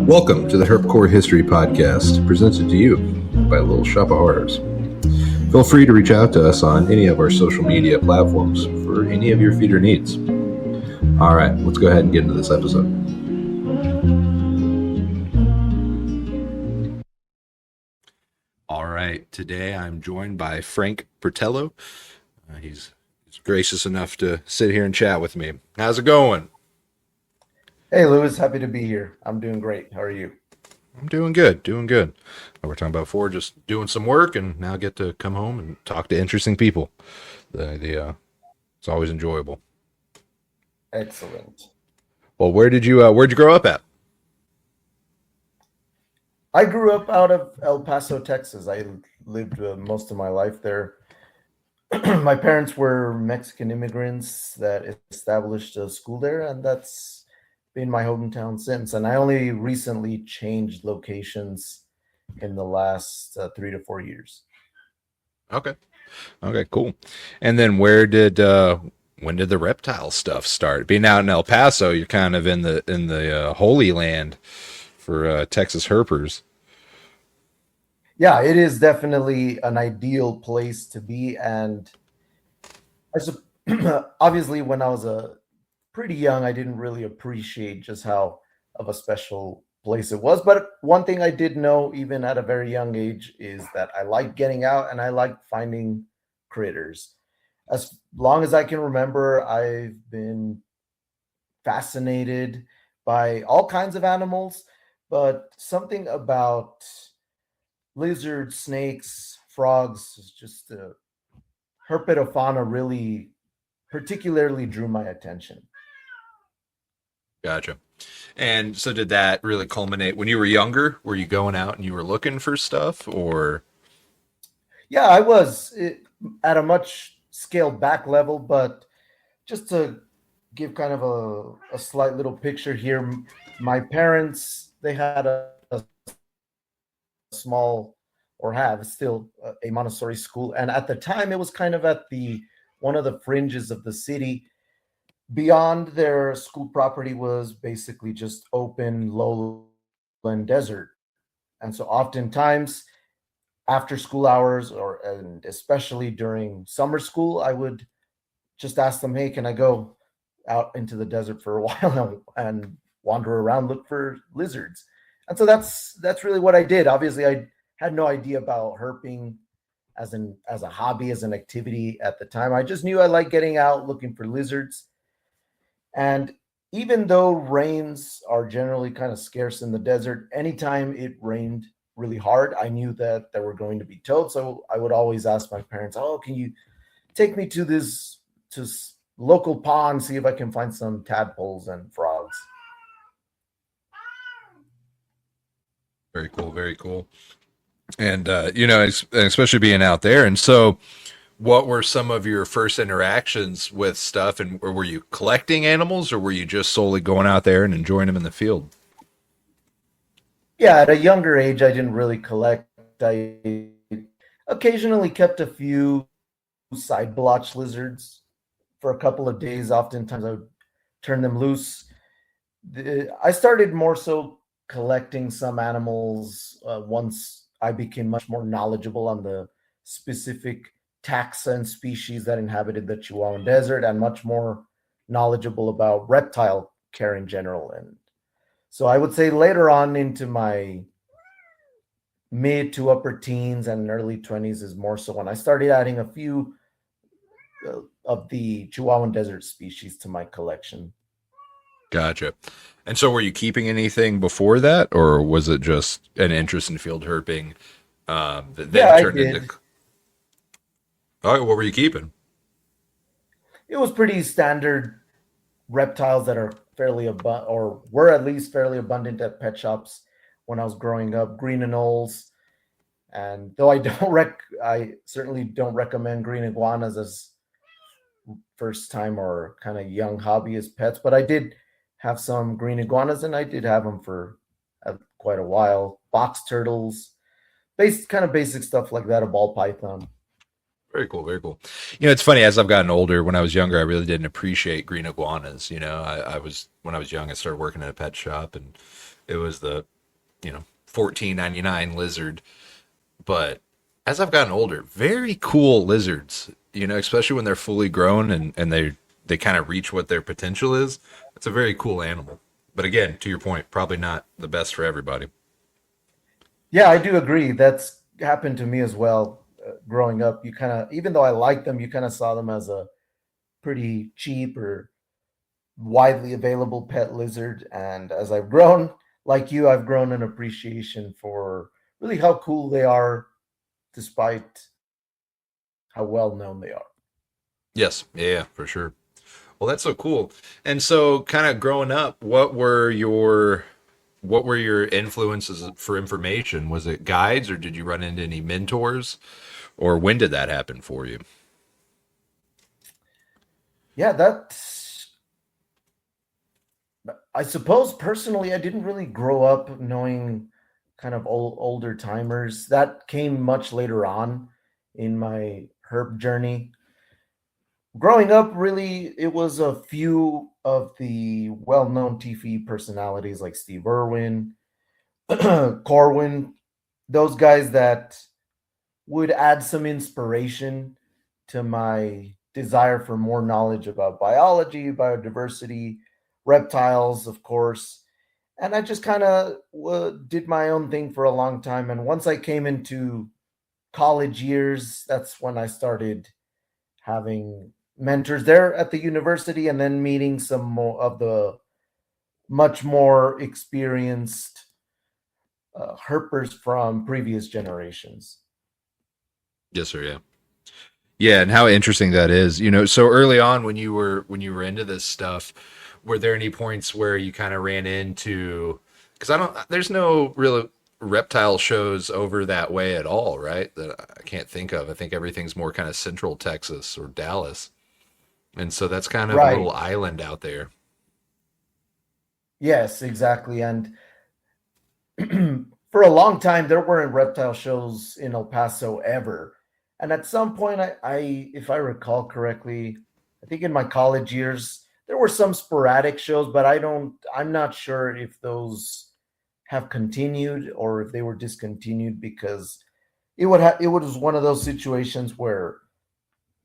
Welcome to the Herpcore History podcast, presented to you by Little Shop of Horrors. Feel free to reach out to us on any of our social media platforms for any of your feeder needs. All right, let's go ahead and get into this episode. All right, today I'm joined by Frank Portillo. He's gracious enough to sit here and chat with me. How's it going? Hey, Louis, happy to be here. I'm doing great. How are you? I'm doing good. We're talking about before, just doing some work, and now get to come home and talk to interesting people. It's always enjoyable. Excellent. Well, where'd you grow up at? I grew up out of El Paso, Texas. I lived most of my life there. My parents were Mexican immigrants that established a school there, and that's been my hometown since. And I only recently changed locations in the last 3 to 4 years. Okay, cool. And then when did the reptile stuff start? Being out in El Paso, you're kind of in the holy land for Texas herpers. Yeah, it is definitely an ideal place to be. And obviously, when I was pretty young, I didn't really appreciate just how of a special place it was. But one thing I did know, even at a very young age, is that I like getting out and I like finding critters. As long as I can remember, I've been fascinated by all kinds of animals, but something about lizards, snakes, frogs, just herpetofauna really particularly drew my attention. Gotcha. And so did that really culminate when you were younger? Were you going out and you were looking for stuff, or? Yeah, I was at a much scaled back level, but just to give kind of a slight little picture here, my parents, they had a small, or have still, a Montessori school. And at the time, it was kind of at one of the fringes of the city. Beyond their school property was basically just open lowland desert. And so oftentimes after school hours, and especially during summer school, I would just ask them, hey, can I go out into the desert for a while and wander around, look for lizards? And so that's really what I did. Obviously, I had no idea about herping as a hobby, as an activity at the time. I just knew I liked getting out, looking for lizards. And even though rains are generally kind of scarce in the desert, anytime it rained really hard, I knew that there were going to be toads. So I would always ask my parents, oh, can you take me to this local pond, see if I can find some tadpoles and frogs? Very cool, very cool. And, especially being out there. And so what were some of your first interactions with stuff? And were you collecting animals, or were you just solely going out there and enjoying them in the field? Yeah, at a younger age, I didn't really collect. I occasionally kept a few side blotch lizards for a couple of days. Oftentimes I would turn them loose. I started more so collecting some animals once I became much more knowledgeable on the specific taxa and species that inhabited the Chihuahuan Desert, and much more knowledgeable about reptile care in general. And so I would say later on into my mid to upper teens and early 20s is more so when I started adding a few of the Chihuahuan Desert species to my collection. Gotcha. And so were you keeping anything before that, or was it just an interest in field herping that then turned into... Oh, what were you keeping? It was pretty standard reptiles that are fairly abundant, or were at least fairly abundant at pet shops when I was growing up. Green anoles, and though I certainly don't recommend green iguanas as first time or kind of young hobbyist pets, but I did have some green iguanas, and I did have them for quite a while. Box turtles, kind of basic stuff like that. A ball python. Very cool, very cool. It's funny, as I've gotten older, when I was younger, I really didn't appreciate green iguanas. When I was young, I started working at a pet shop, and it was the $14.99 lizard. But as I've gotten older, very cool lizards, especially when they're fully grown and they kind of reach what their potential is. It's a very cool animal. But again, to your point, probably not the best for everybody. Yeah, I do agree. That's happened to me as well. Growing up, you kind of, even though I liked them, you kind of saw them as a pretty cheap or widely available pet lizard. And as I've grown, like you, I've grown an appreciation for really how cool they are, despite how well known they are. Yes, yeah, for sure. Well, that's so cool. And so, kind of growing up, what were your influences for information? Was it guides, or did you run into any mentors, or when did that happen for you? Yeah, I suppose personally, I didn't really grow up knowing kind of older timers. That came much later on in my herp journey. Growing up, really, it was a few of the well-known TV personalities like Steve Irwin, Corwin, those guys that would add some inspiration to my desire for more knowledge about biology, biodiversity, reptiles, of course. And I just kind of did my own thing for a long time. And once I came into college years, that's when I started having mentors there at the university and then meeting some more of the much more experienced herpers from previous generations. Yes, sir. Yeah. Yeah, and how interesting that is. So early on when you were into this stuff, were there any points where you kind of ran into because I don't there's no real reptile shows over that way at all, right? That I can't think of. I think everything's more kind of central Texas or Dallas. And so that's kind of a Right. little island out there. Yes, exactly. And for a long time, there weren't reptile shows in El Paso ever. And at some point, if I recall correctly, I think in my college years, there were some sporadic shows, but I'm not sure if those have continued or if they were discontinued because it was one of those situations where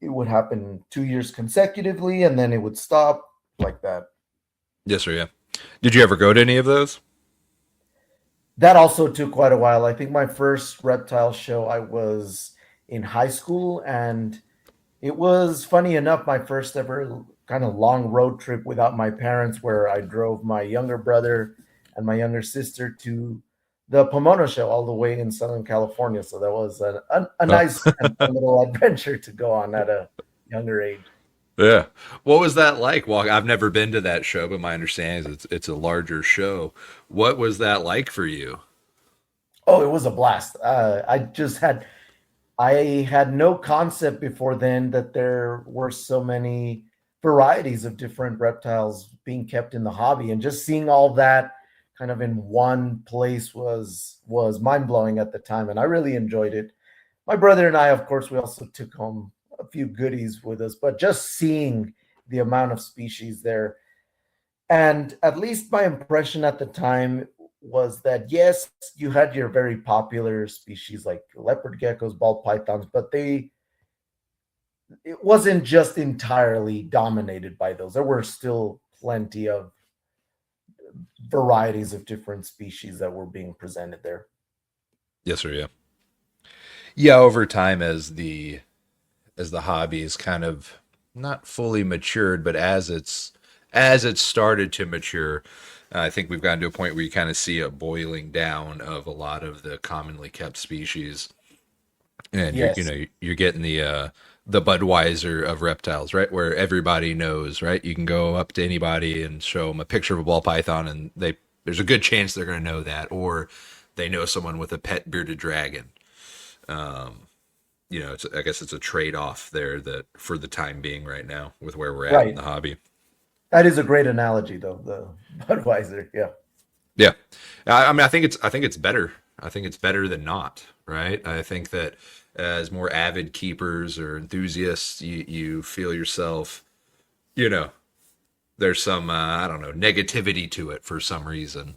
it would happen 2 years consecutively and then it would stop like that. Yes, sir. Yeah. Did you ever go to any of those? That also took quite a while. I think my first reptile show I was in high school, and it was funny enough my first ever kind of long road trip without my parents, where I drove my younger brother and my younger sister to the Pomona show all the way in Southern California. So that was a Oh, nice and fun little adventure to go on at a younger age. yeah. What was that like? Well, I've never been to that show, but my understanding is it's a larger show. What was that like for you? Oh, it was a blast. I had no concept before then that there were so many varieties of different reptiles being kept in the hobby, and just seeing all that kind of in one place was mind blowing at the time, and I really enjoyed it. My brother and I, of course, we also took home a few goodies with us, but just seeing the amount of species there, and at least my impression at the time was that yes, you had your very popular species like leopard geckos, ball pythons, but it wasn't just entirely dominated by those. There were still plenty of varieties of different species that were being presented there. Yes, sir. Yeah. Yeah, over time as the hobby is kind of not fully matured, but as it's started to mature, I think we've gotten to a point where you kind of see a boiling down of a lot of the commonly kept species, and you're you Yes, know you're getting the Budweiser of reptiles, right? Where everybody knows, right? You can go up to anybody and show them a picture of a ball python, and there's a good chance they're going to know that, or they know someone with a pet bearded dragon. I guess it's a trade off there that for the time being right now with where we're at in right. the hobby. That is a great analogy, though. The Budweiser, yeah, Yeah, I mean, I think it's better. I think it's better than not, right? I think that as more avid keepers or enthusiasts, you feel yourself, you know, there's some I don't know, negativity to it for some reason,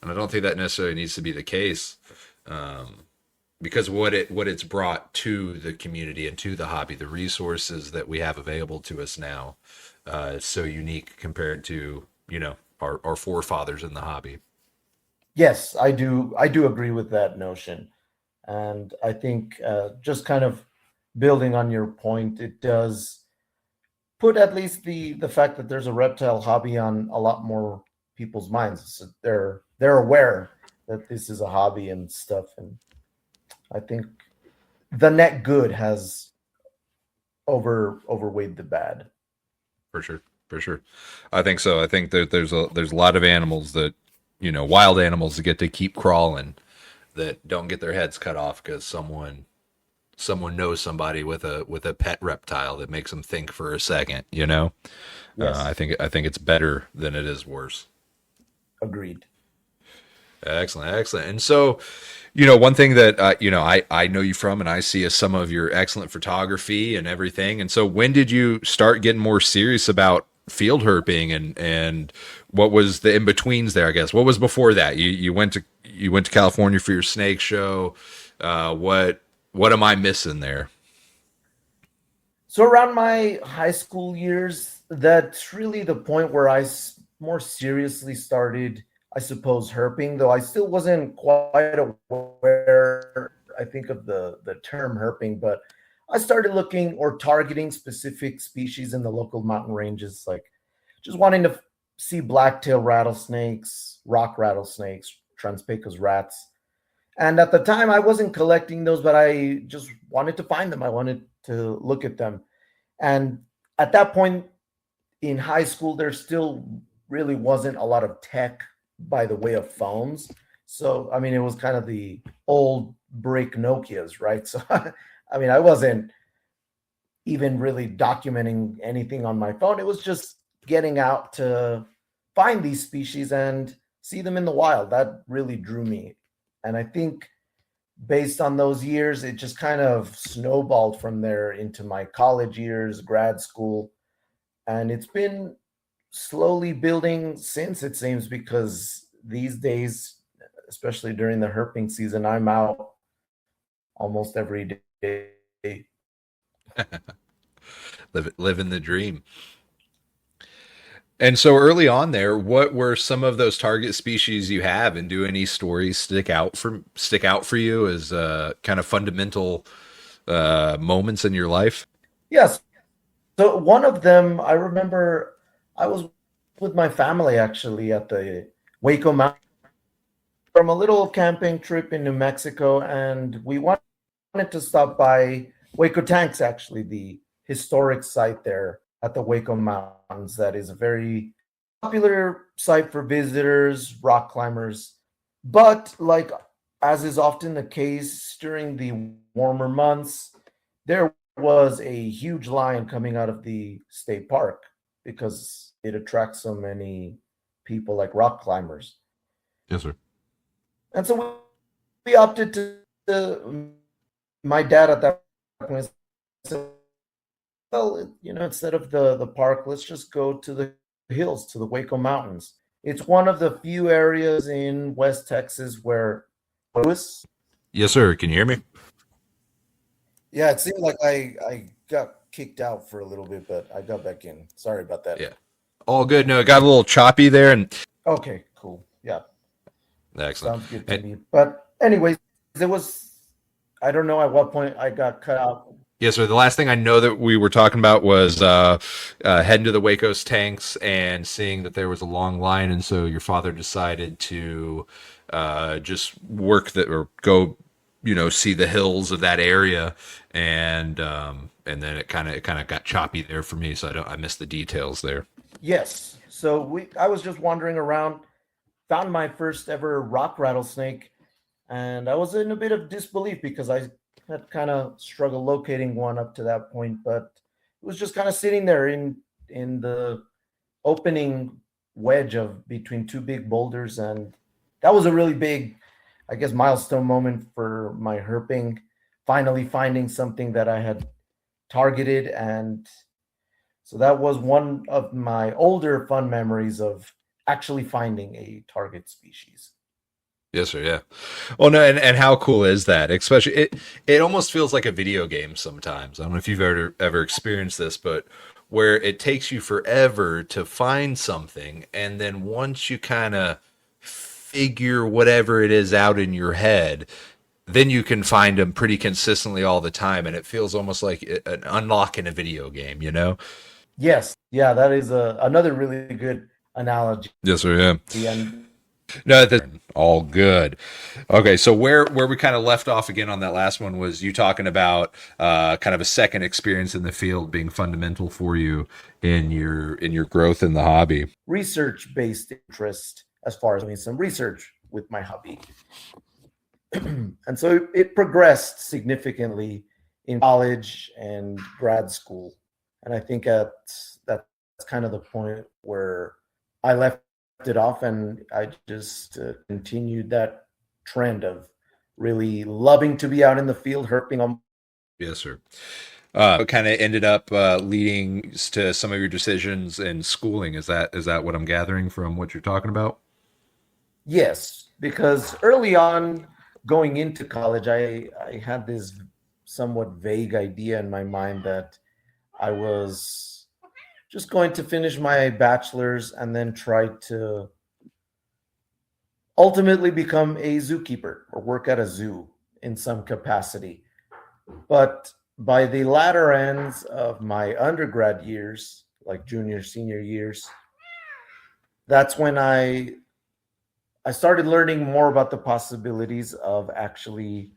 and I don't think that necessarily needs to be the case. Um, because what it's brought to the community and to the hobby, the resources that we have available to us now, is so unique compared to our forefathers in the hobby. Yes, I do agree with that notion. And I think just kind of building on your point, it does put at least the fact that there's a reptile hobby on a lot more people's minds. So they're aware that this is a hobby and stuff. And I think the net good has overweighed the bad. For sure, for sure. I think so. I think that there's a lot of animals that wild animals that get to keep crawling that don't get their heads cut off because someone knows somebody with a pet reptile that makes them think for a second. I Yes, think it's better than it is worse. agreed. Excellent, excellent. And so, one thing that I know you from, and I see is some of your excellent photography and everything. And so, when did you start getting more serious about field herping, and what was the in betweens there? I guess what was before that? You went to California for your snake show. What am I missing there? So around my high school years, that's really the point where more seriously started, I suppose, herping. Though I still wasn't quite aware, I think, of the term herping, but I started looking or targeting specific species in the local mountain ranges, like just wanting to see blacktail rattlesnakes, rock rattlesnakes, Transpecus rats. And at the time, I wasn't collecting those, but I just wanted to find them. I wanted to look at them. And at that point in high school, there still really wasn't a lot of tech by the way of phones. So, I mean, it was kind of the old brick Nokias, right? So, I mean, I wasn't even really documenting anything on my phone. It was just getting out to find these species and see them in the wild. That really drew me. And I think based on those years, it just kind of snowballed from there into my college years, grad school. And it's been slowly building since, it seems, because these days, especially during the herping season, I'm out almost every day. Living the dream. And so early on there, what were some of those target species you have, and do any stories stick out for you as kind of fundamental moments in your life? Yes. So one of them, I remember I was with my family actually at the Waco Mountain from a little camping trip in New Mexico, and we wanted to stop by Waco Tanks, actually, the historic site there at the Waco Mountains. That is a very popular site for visitors, rock climbers. But, like, as is often the case during the warmer months, there was a huge line coming out of the state park because it attracts so many people, like rock climbers. Yes, sir. And so we opted my dad at that point said, well, instead of the park, let's just go to the hills, to the Waco Mountains. It's one of the few areas in West Texas where Lewis. Yes, sir. Can you hear me? Yeah, it seemed like I got kicked out for a little bit, but I got back in. Sorry about that. Yeah. All good. No, it got a little choppy there, and Okay, cool. Yeah, excellent. sounds good to And me. But anyways, there was, I don't know at what point I got cut out. yes, sir. The last thing I know that we were talking about was heading to the Waco's tanks and seeing that there was a long line, and so your father decided to just work that or go, see the hills of that area, and then it kind of got choppy there for me, so I missed the details there. Yes. So I was just wandering around, found my first ever rock rattlesnake, and I was in a bit of disbelief because I had kind of struggled locating one up to that point, but it was just kind of sitting there in the opening wedge of between two big boulders, and that was a really big, I guess, milestone moment for my herping, finally finding something that I had targeted. And So that was one of my older fun memories of actually finding a target species. Yes, sir. Yeah. Well, no, and how cool is that? Especially it almost feels like a video game sometimes. I don't know if you've ever experienced this, but where it takes you forever to find something, and then once you kind of figure whatever it is out in your head, then you can find them pretty consistently all the time, and it feels almost like an unlock in a video game, you know? Yes, yeah, that is another really good analogy. Yes, sir. Yeah. And No, that's all good. Okay, so where we kind of left off again on that last one was you talking about kind of a second experience in the field being fundamental for you in your growth in the hobby. research-based interest as far as doing some research with my hobby. And so it progressed significantly in college and grad school. And I think that's kind of the point where I left it off, and I just continued that trend of really loving to be out in the field herping on. Yes, sir. It kind of ended up leading to some of your decisions in schooling. Is that what I'm gathering from what you're talking about? Yes, because early on going into college, I had this somewhat vague idea in my mind that I was just going to finish my bachelor's and then try to ultimately become a zookeeper or work at a zoo in some capacity. But by the latter ends of my undergrad years, like junior, senior years, that's when I started learning more about the possibilities of actually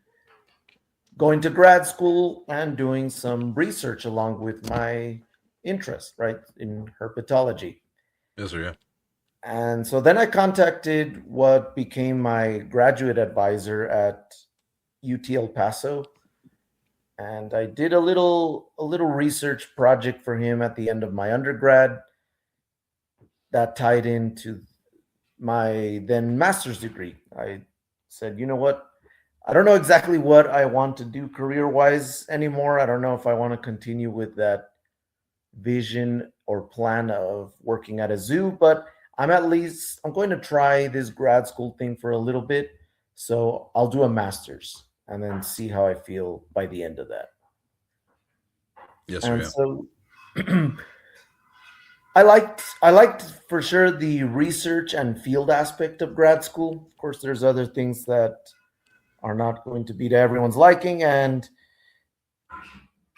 going to grad school and doing some research along with my interest, right, in herpetology. Yes, sir. Yeah. And so then I contacted what became my graduate advisor at UT El Paso, and I did a little research project for him at the end of my undergrad that tied into my then master's degree. I said, you know what? I don't know exactly what I want to do career wise anymore. I don't know if I want to continue with that vision or plan of working at a zoo, but I'm going to try this grad school thing for a little bit. So I'll do a master's and then see how I feel by the end of that. Yes, sir. And Yeah. so I liked for sure the research and field aspect of grad school. Of course, there's other things that are not going to be to everyone's liking, and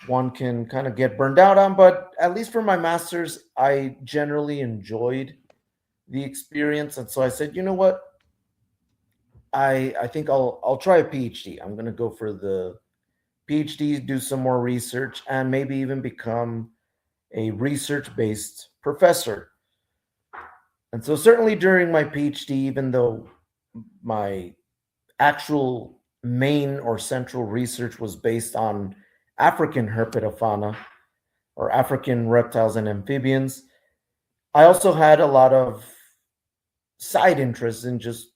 one can kind of get burned out on. But at least for my master's, I generally enjoyed the experience, and so I said, you know what, I think I'll try a PhD. I'm going to go for the PhD, do some more research, and maybe even become a research based professor. And so, certainly during my PhD, even though my actual main or central research was based on African herpetofauna or African reptiles and amphibians, I also had a lot of side interests in just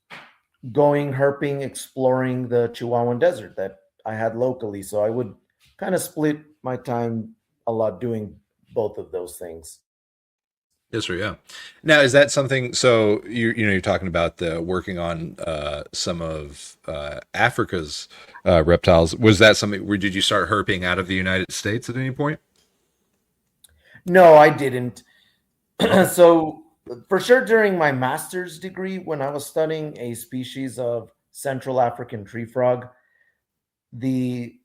going herping, exploring the Chihuahuan Desert that I had locally. So I would kind of split my time a lot doing both of those things. Yes, sir. Yeah. Now, is that something? So you're talking about the working on some of Africa's reptiles. Was that something? Where did you start herping out of the United States at any point? No, I didn't. Okay. So for sure during my master's degree, when I was studying a species of Central African tree frog, the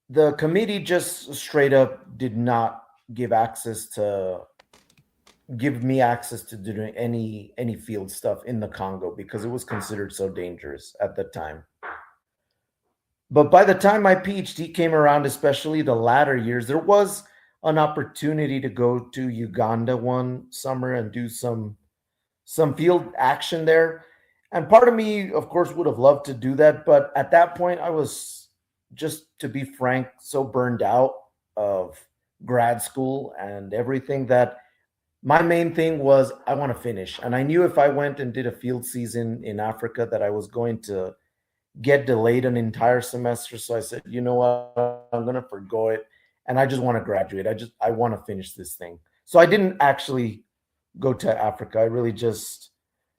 the committee just straight up did not give me access to doing any field stuff in the Congo because it was considered so dangerous at the time. But by the time my PhD came around, especially the latter years, there was an opportunity to go to Uganda one summer and do some field action there. And part of me, of course, would have loved to do that, but at that point I was, just to be frank, so burned out of grad school and everything that my main thing was I want to finish. And I knew if I went and did a field season in Africa that I was going to get delayed an entire semester. So I said, you know what, I'm going to forgo it. and I just want to graduate. I want to finish this thing. So I didn't actually go to Africa. I really just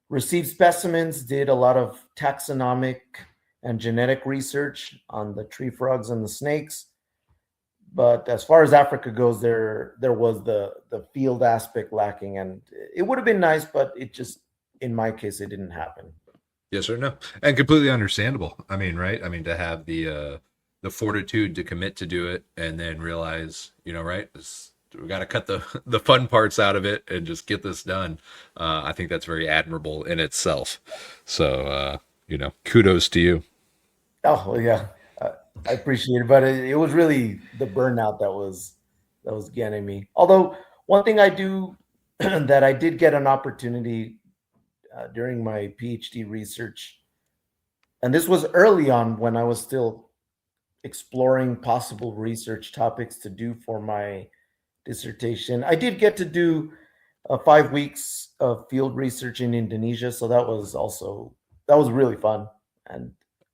received specimens, did a lot of taxonomic and genetic research on the tree frogs and the snakes. But as far as Africa goes, there was the field aspect lacking, and it would have been nice, but it just, in my case, it didn't happen. Yes or no, and completely understandable. I mean, right? I mean, to have the fortitude to commit to do it, and then realize, right? We got to cut the fun parts out of it and just get this done. I think that's very admirable in itself. So, kudos to you. Oh yeah, I appreciate it, but it was really the burnout that was getting me. Although one thing I do that I did get an opportunity during my PhD research, and this was early on when I was still exploring possible research topics to do for my dissertation. I did get to do 5 weeks of field research in Indonesia, so that was really fun and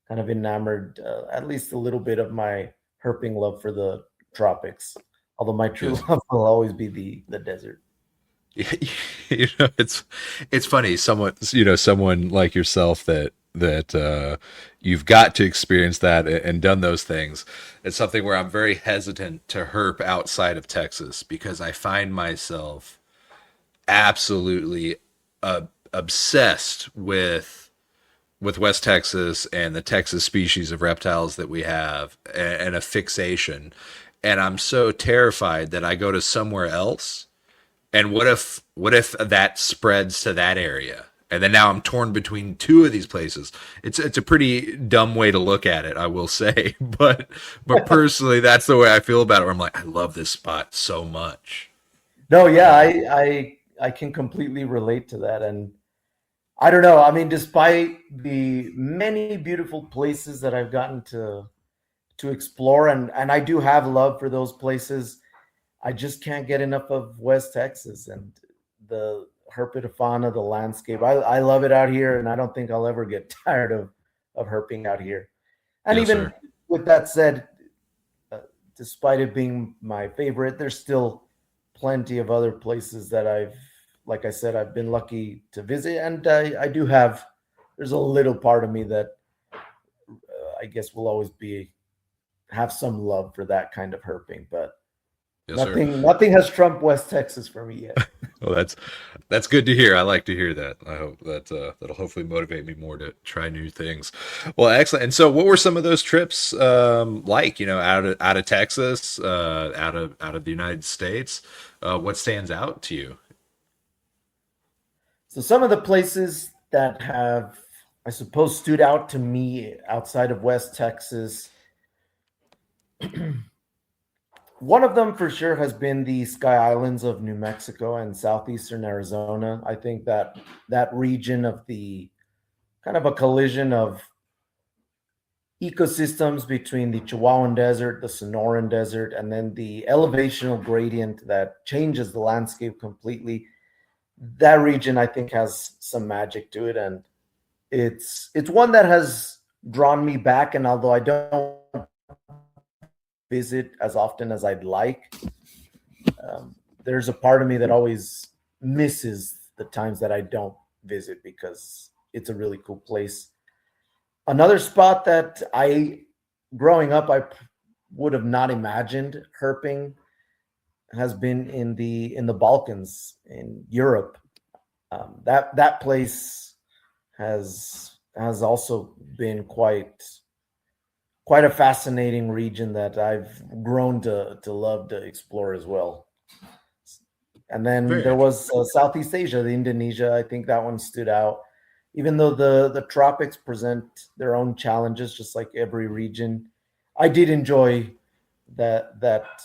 kind of enamored at least a little bit of my herping love for the tropics. Although my true Yes. love will always be the desert. It's funny. Someone like yourself that you've got to experience that and done those things. It's something where I'm very hesitant to herp outside of Texas because I find myself absolutely obsessed with West Texas and the Texas species of reptiles that we have, and a fixation. And I'm so terrified that I go to somewhere else, and what if that spreads to that area? And then now I'm torn between two of these places. It's a pretty dumb way to look at it, I will say. But personally, that's the way I feel about it. Where I'm like, I love this spot so much. No, yeah, I can completely relate to that, and I don't know. I mean, despite the many beautiful places that I've gotten to explore, and I do have love for those places, I just can't get enough of West Texas and the herpetofauna, the landscape. I love it out here, and I don't think I'll ever get tired of herping out here. And Yes, even sir. with that said, uh, despite it being my favorite, there's still plenty of other places that like I said, I've been lucky to visit, and I do have. There's a little part of me that I guess will always be have some love for that kind of herping, but Yes, sir. nothing has trumped West Texas for me yet. Well, that's good to hear. I like to hear that. I hope that that'll hopefully motivate me more to try new things. Well, excellent. And so, what were some of those trips like? Out of Texas, out of the United States. What stands out to you? So some of the places that have, I suppose, stood out to me outside of West Texas, one of them for sure has been the Sky Islands of New Mexico and southeastern Arizona. I think that that region of the kind of a collision of ecosystems between the Chihuahuan Desert, the Sonoran Desert, and then the elevational gradient that changes the landscape completely. That region, I think, has some magic to it, and it's one that has drawn me back. And although I don't visit as often as I'd like, there's a part of me that always misses the times that I don't visit because it's a really cool place. Another spot that growing up, I would have not imagined herping has been in the Balkans in Europe. That place has also been quite a fascinating region that I've grown to love to explore as well. And then Very there interesting. was Southeast Asia, the Indonesia. I think that one stood out, even though the tropics present their own challenges, just like every region. I did enjoy that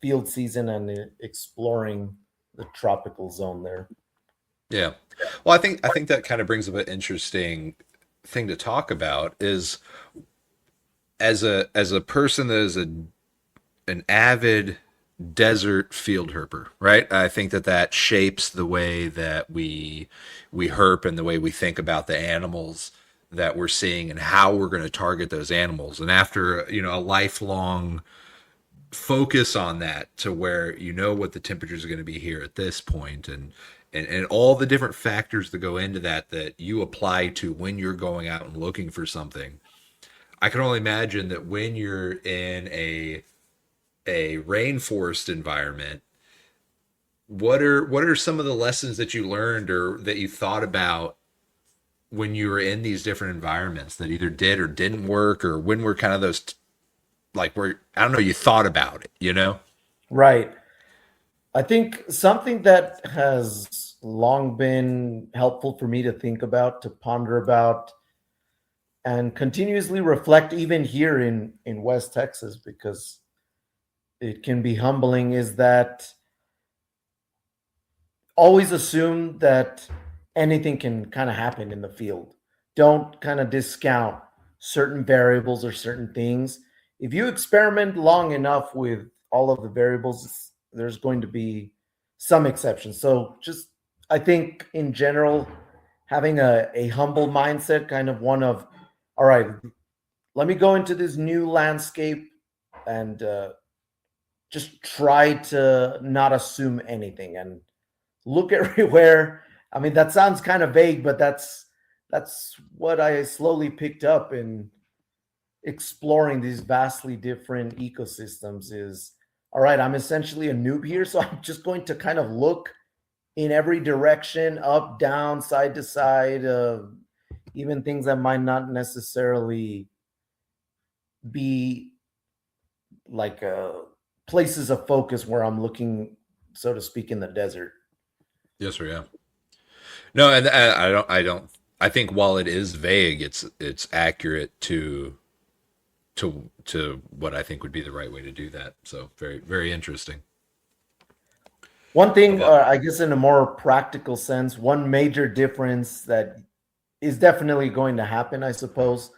field season and exploring the tropical zone there. Yeah. Well, I think that kind of brings up an interesting thing to talk about is as a person that is an avid desert field herper, right? I think that shapes the way that we herp and the way we think about the animals that we're seeing and how we're going to target those animals. And after, a lifelong focus on that to where you know what the temperatures are going to be here at this point, and all the different factors that go into that that you apply to when you're going out and looking for something. I can only imagine that when you're in a rainforest environment, what are some of the lessons that you learned or that you thought about when you were in these different environments that either did or didn't work, or when were kind of those like where I don't know, you thought about it, you know? Right. I think something that has long been helpful for me to think about, to ponder about, and continuously reflect, even here in West Texas, because it can be humbling, is that always assume that anything can kind of happen in the field. Don't kind of discount certain variables or certain things. If you experiment long enough with all of the variables, there's going to be some exceptions. So just, I think in general, having a humble mindset, kind of one of, all right, let me go into this new landscape and just try to not assume anything and look everywhere. I mean, that sounds kind of vague, but that's what I slowly picked up in exploring these vastly different ecosystems. Is all right, I'm essentially a noob here, so I'm just going to kind of look in every direction, up, down, side to side, even things that might not necessarily be like places of focus where I'm looking, so to speak, in the desert. Yes, sir. Yeah. No, and I don't. I think while it is vague, it's accurate to what I think would be the right way to do that. So very very interesting. One thing, Well, I guess, in a more practical sense, one major difference that is definitely going to happen, I suppose,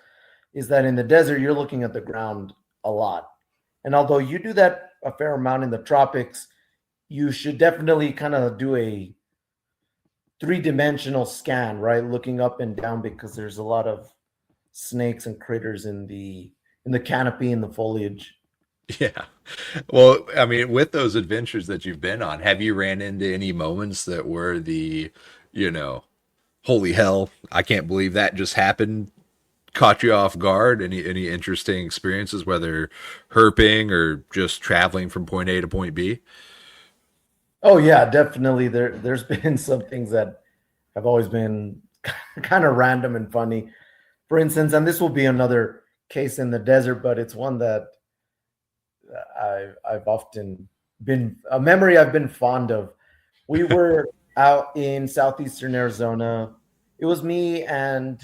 is that in the desert, you're looking at the ground a lot. And although you do that a fair amount in the tropics, you should definitely kind of do a three-dimensional scan, right? Looking up and down, because there's a lot of snakes and critters in the canopy and the foliage. yeah. Well, I mean, with those adventures that you've been on, have you ran into any moments that were the, you know, holy hell, I can't believe that just happened, caught you off guard? Any interesting experiences, whether herping or just traveling from point A to point B? Oh yeah, definitely. There's been some things that have always been kind of random and funny. For instance, and this will be another case in the desert, but it's one that I've often been a memory I've been fond of. We were out in southeastern Arizona. It was me and,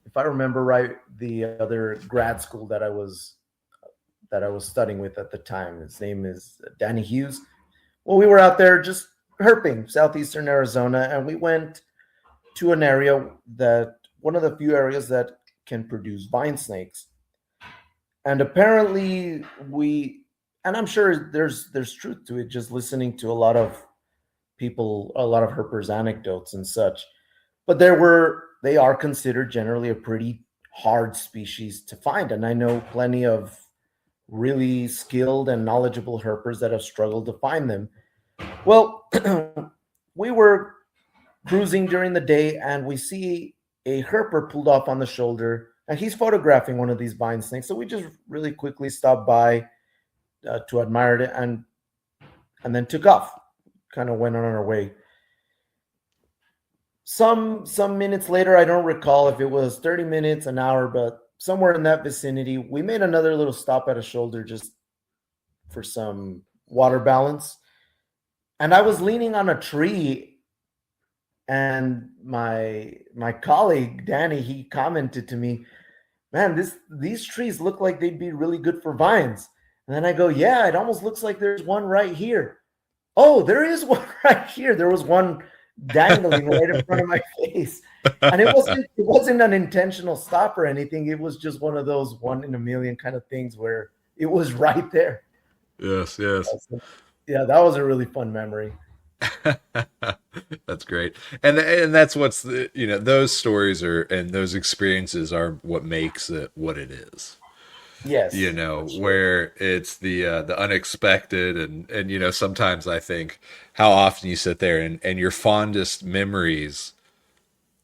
if I remember right, the other grad school that I was studying with at the time. His name is Danny Hughes. Well, we were out there just herping southeastern Arizona, and we went to an area that, one of the few areas that can produce vine snakes. And apparently we, and I'm sure there's truth to it, just listening to a lot of people, a lot of herpers anecdotes and such. But they are considered generally a pretty hard species to find. And I know plenty of really skilled and knowledgeable herpers that have struggled to find them. Well, we were cruising during the day and we see a herper pulled off on the shoulder, and he's photographing one of these vine snakes. So we just really quickly stopped by to admire it, and then took off, kind of went on our way. Some minutes later, I don't recall if it was 30 minutes, an hour, but somewhere in that vicinity, we made another little stop at a shoulder just for some water balance. And I was leaning on a tree, and my colleague Danny, he commented to me, "Man, these trees look like they'd be really good for vines." And then I go, "Yeah, it almost looks like there's one right here." Oh, there is one right here. There was one dangling right in front of my face. And it wasn't an intentional stop or anything. It was just one of those one in a million kind of things where it was right there. Yes, yes. Yeah, that was a really fun memory. That's great. And that's what's the, those stories are, and those experiences are what makes it what it is. Yes, for sure. where it's the unexpected, and sometimes I think how often you sit there and your fondest memories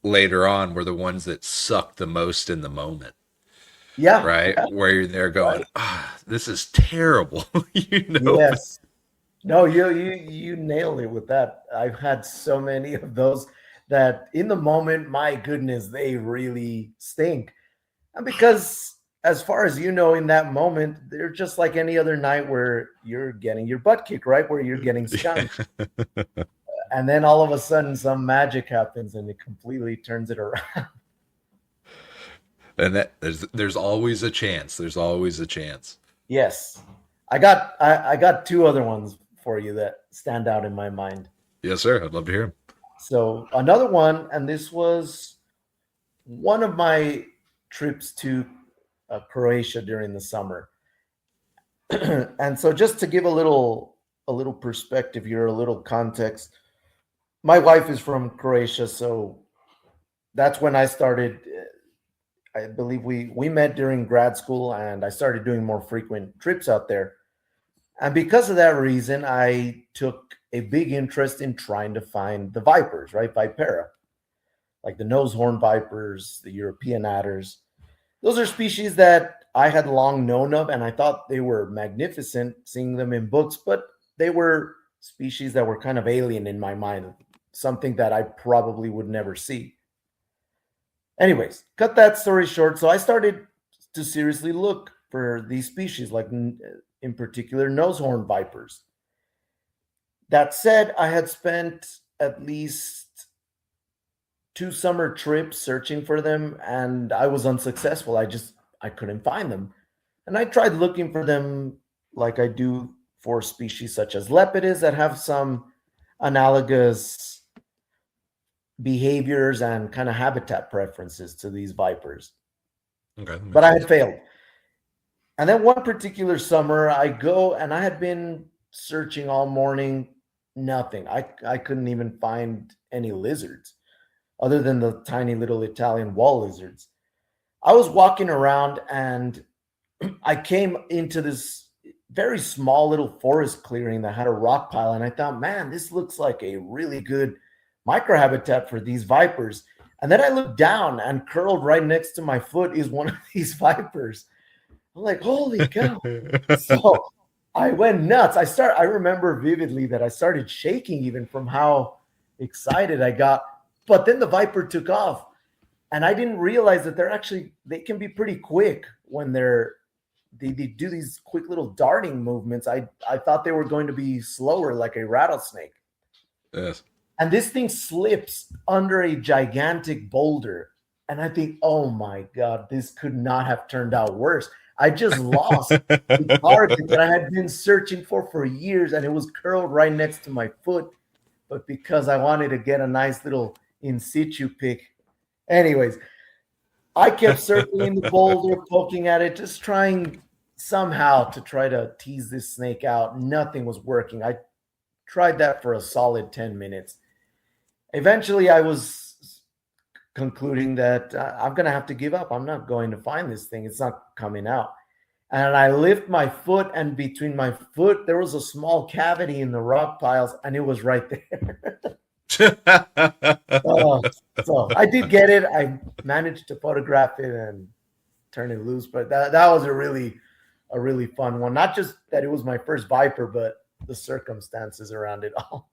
later on were the ones that sucked the most in the moment, Yeah, right? yeah, Where you're there going, right. this is terrible, but Yes. No, you nailed it with that. I've had so many of those that in the moment, my goodness, they really stink. And because as far as you know, in that moment, they're just like any other night where you're getting your butt kicked, right? Where you're getting skunked. And then all of a sudden some magic happens and it completely turns it around. and that there's always a chance. There's always a chance. Yes. I got two other ones for you that stand out in my mind. Yes, sir. I'd love to hear him. So another one, and this was one of my trips to Croatia during the summer. And so just to give a little perspective here, a little context. My wife is from Croatia, so that's when I started. I believe we met during grad school, and I started doing more frequent trips out there. And because of that reason, I took a big interest in trying to find the vipers, right? Vipera, like the nose horn vipers, the European adders. Those are species that I had long known of, and I thought they were magnificent seeing them in books, but they were species that were kind of alien in my mind, something that I probably would never see. Anyways, cut that story short. So I started to seriously look for these species, like in particular nose horn vipers. That said, I had spent at least two summer trips searching for them, and I was unsuccessful. I couldn't find them. And I tried looking for them like I do for species such as lepidus that have some analogous behaviors and kind of habitat preferences to these vipers. Okay, that But makes I had sense. failed. And then one particular summer, I go and I had been searching all morning, nothing. I couldn't even find any lizards other than the tiny little Italian wall lizards. I was walking around and I came into this very small little forest clearing that had a rock pile. And I thought, man, this looks like a really good microhabitat for these vipers. And then I looked down and curled right next to my foot is one of these vipers. I'm like, holy cow. So I went nuts. I remember vividly that I started shaking even from how excited I got. But then the viper took off. And I didn't realize that they can be pretty quick when they do these quick little darting movements. I thought they were going to be slower like a rattlesnake. Yes. And this thing slips under a gigantic boulder. And I think, oh my God, this could not have turned out worse. I just lost the target that I had been searching for years, and it was curled right next to my foot. But because I wanted to get a nice little in situ pick, anyways, I kept circling the boulder, poking at it, just trying somehow to try to tease this snake out. Nothing was working. I tried that for a solid 10 minutes. Eventually, I was concluding that I'm going to have to give up. I'm not going to find this thing. It's not coming out. And I lift my foot, and between my foot, there was a small cavity in the rock piles, and it was right there. uh, so I did get it. I managed to photograph it and turn it loose, but that was a really fun one. Not just that it was my first viper, but the circumstances around it all.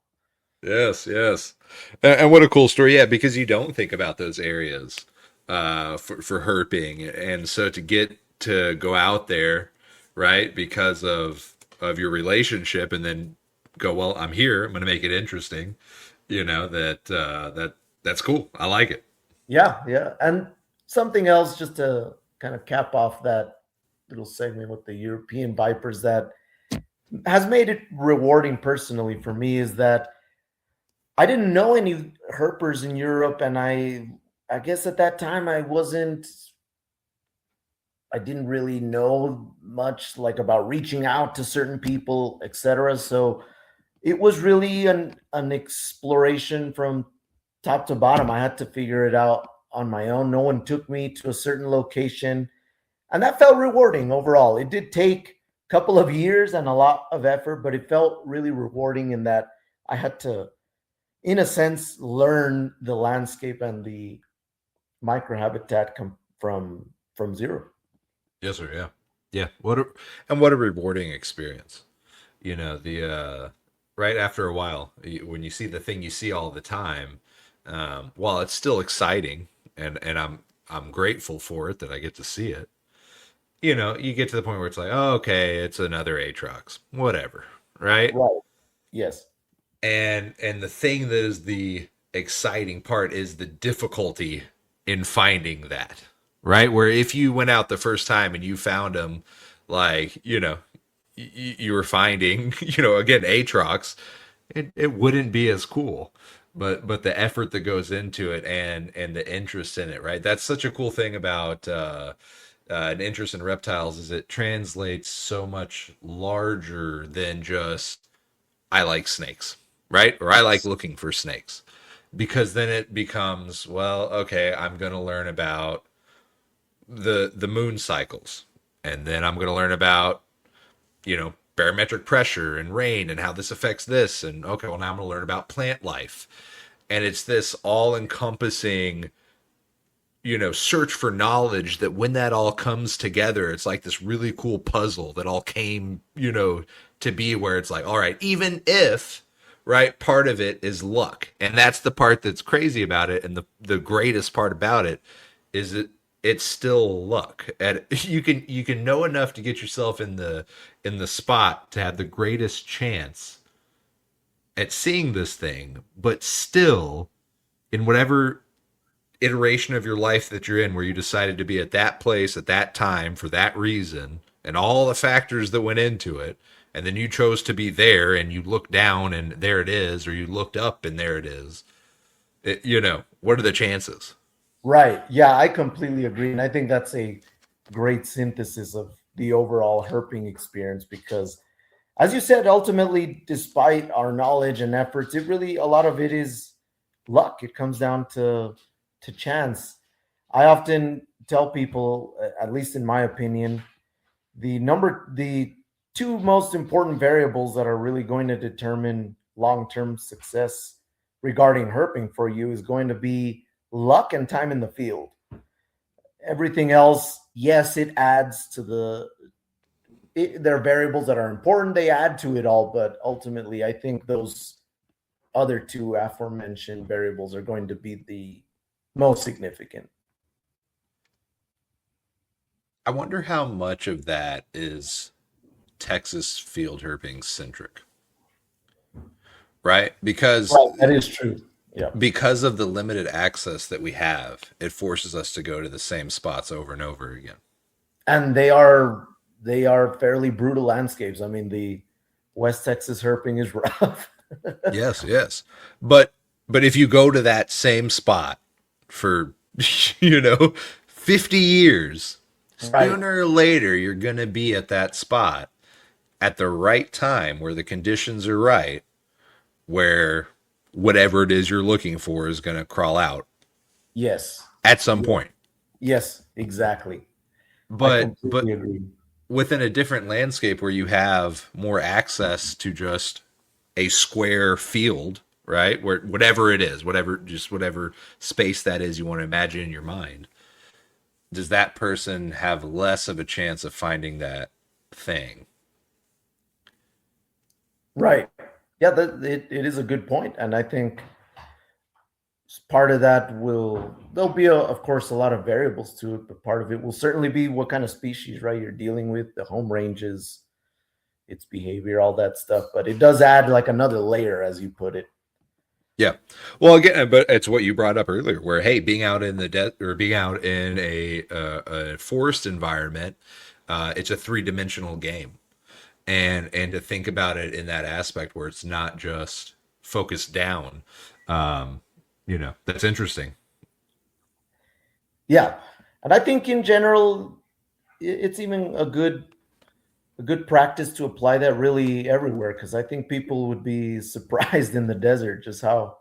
Yes, yes. And what a cool story. Yeah, because you don't think about those areas for herping. And so to get to go out there, right, because of your relationship and then go, well, I'm here, I'm going to make it interesting, that's cool. I like it. Yeah, yeah. And something else just to kind of cap off that little segment with the European vipers that has made it rewarding personally for me is that I didn't know any herpers in Europe, and I guess at that time I didn't really know much like about reaching out to certain people, etc. So it was really an exploration from top to bottom. I had to figure it out on my own. No one took me to a certain location, And that felt rewarding overall. It did take a couple of years and a lot of effort, but it felt really rewarding in that I had to, in a sense, learn the landscape and the microhabitat from zero. Yes, sir. Yeah. Yeah. What a rewarding experience. The right after a while, when you see the thing you see all the time, while it's still exciting, and I'm grateful for it that I get to see it. You get to the point where it's like, oh, okay, it's another Atrox, whatever, right? Right. Yes. And the thing that is the exciting part is the difficulty in finding that, right? Where if you went out the first time and you found them, like, you were finding, again, Atrox, it wouldn't be as cool. But the effort that goes into it and the interest in it, right? That's such a cool thing about an interest in reptiles is it translates so much larger than just I like snakes, right? Or I like looking for snakes. Because then it becomes, well, okay, I'm going to learn about the moon cycles. And then I'm going to learn about, barometric pressure and rain and how this affects this. And okay, well, now I'm going to learn about plant life. And it's this all encompassing, search for knowledge that when that all comes together, it's like this really cool puzzle that all came, to be where it's like, all right, even if, right, part of it is luck. And that's the part that's crazy about it. And the greatest part about it is it's still luck. And you can know enough to get yourself in the spot to have the greatest chance at seeing this thing, but still in whatever iteration of your life that you're in where you decided to be at that place at that time for that reason and all the factors that went into it, and then you chose to be there and you looked down and there it is, or you looked up and there it is, what are the chances? Right. Yeah, I completely agree. And I think that's a great synthesis of the overall herping experience because, as you said, ultimately, despite our knowledge and efforts, it really, a lot of it is luck. It comes down to chance. I often tell people, at least in my opinion, the two most important variables that are really going to determine long-term success regarding herping for you is going to be luck and time in the field. Everything else, yes, it adds to there are variables that are important. They add to it all, but ultimately, I think those other two aforementioned variables are going to be the most significant. I wonder how much of that is Texas field herping centric, right? Because Right, that is true. Yeah. because of the limited access that we have, it forces us to go to the same spots over and over again. And they are fairly brutal landscapes. I mean, the West Texas herping is rough. Yes, yes. But if you go to that same spot for 50 years, Right. sooner or later you're going to be at that spot at the right time where the conditions are right, where whatever it is you're looking for is going to crawl out Yes. at some point. Yes, exactly. I But completely agree. within a different landscape where you have more access to just a square field, right? Where whatever it is, whatever space that is you want to imagine in your mind, does that person have less of a chance of finding that thing? Right. Yeah, it is a good point. And I think part of that there'll be, of course, a lot of variables to it, but part of it will certainly be what kind of species, right, you're dealing with, the home ranges, its behavior, all that stuff. But it does add like another layer, as you put it. Yeah. Well, again, but it's what you brought up earlier, where hey, being out in the or being out in a forest environment, it's a three-dimensional game, and to think about it in that aspect where it's not just focused down, that's interesting. Yeah. And I think in general, it's even a good practice to apply that really everywhere because I think people would be surprised in the desert just how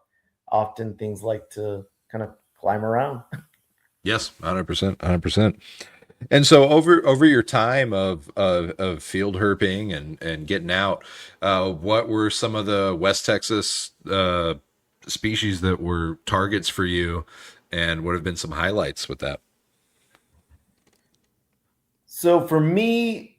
often things like to kind of climb around. Yes, 100%, 100%. And so over your time of field herping and getting out, what were some of the West Texas species that were targets for you, and what have been some highlights with that? So for me,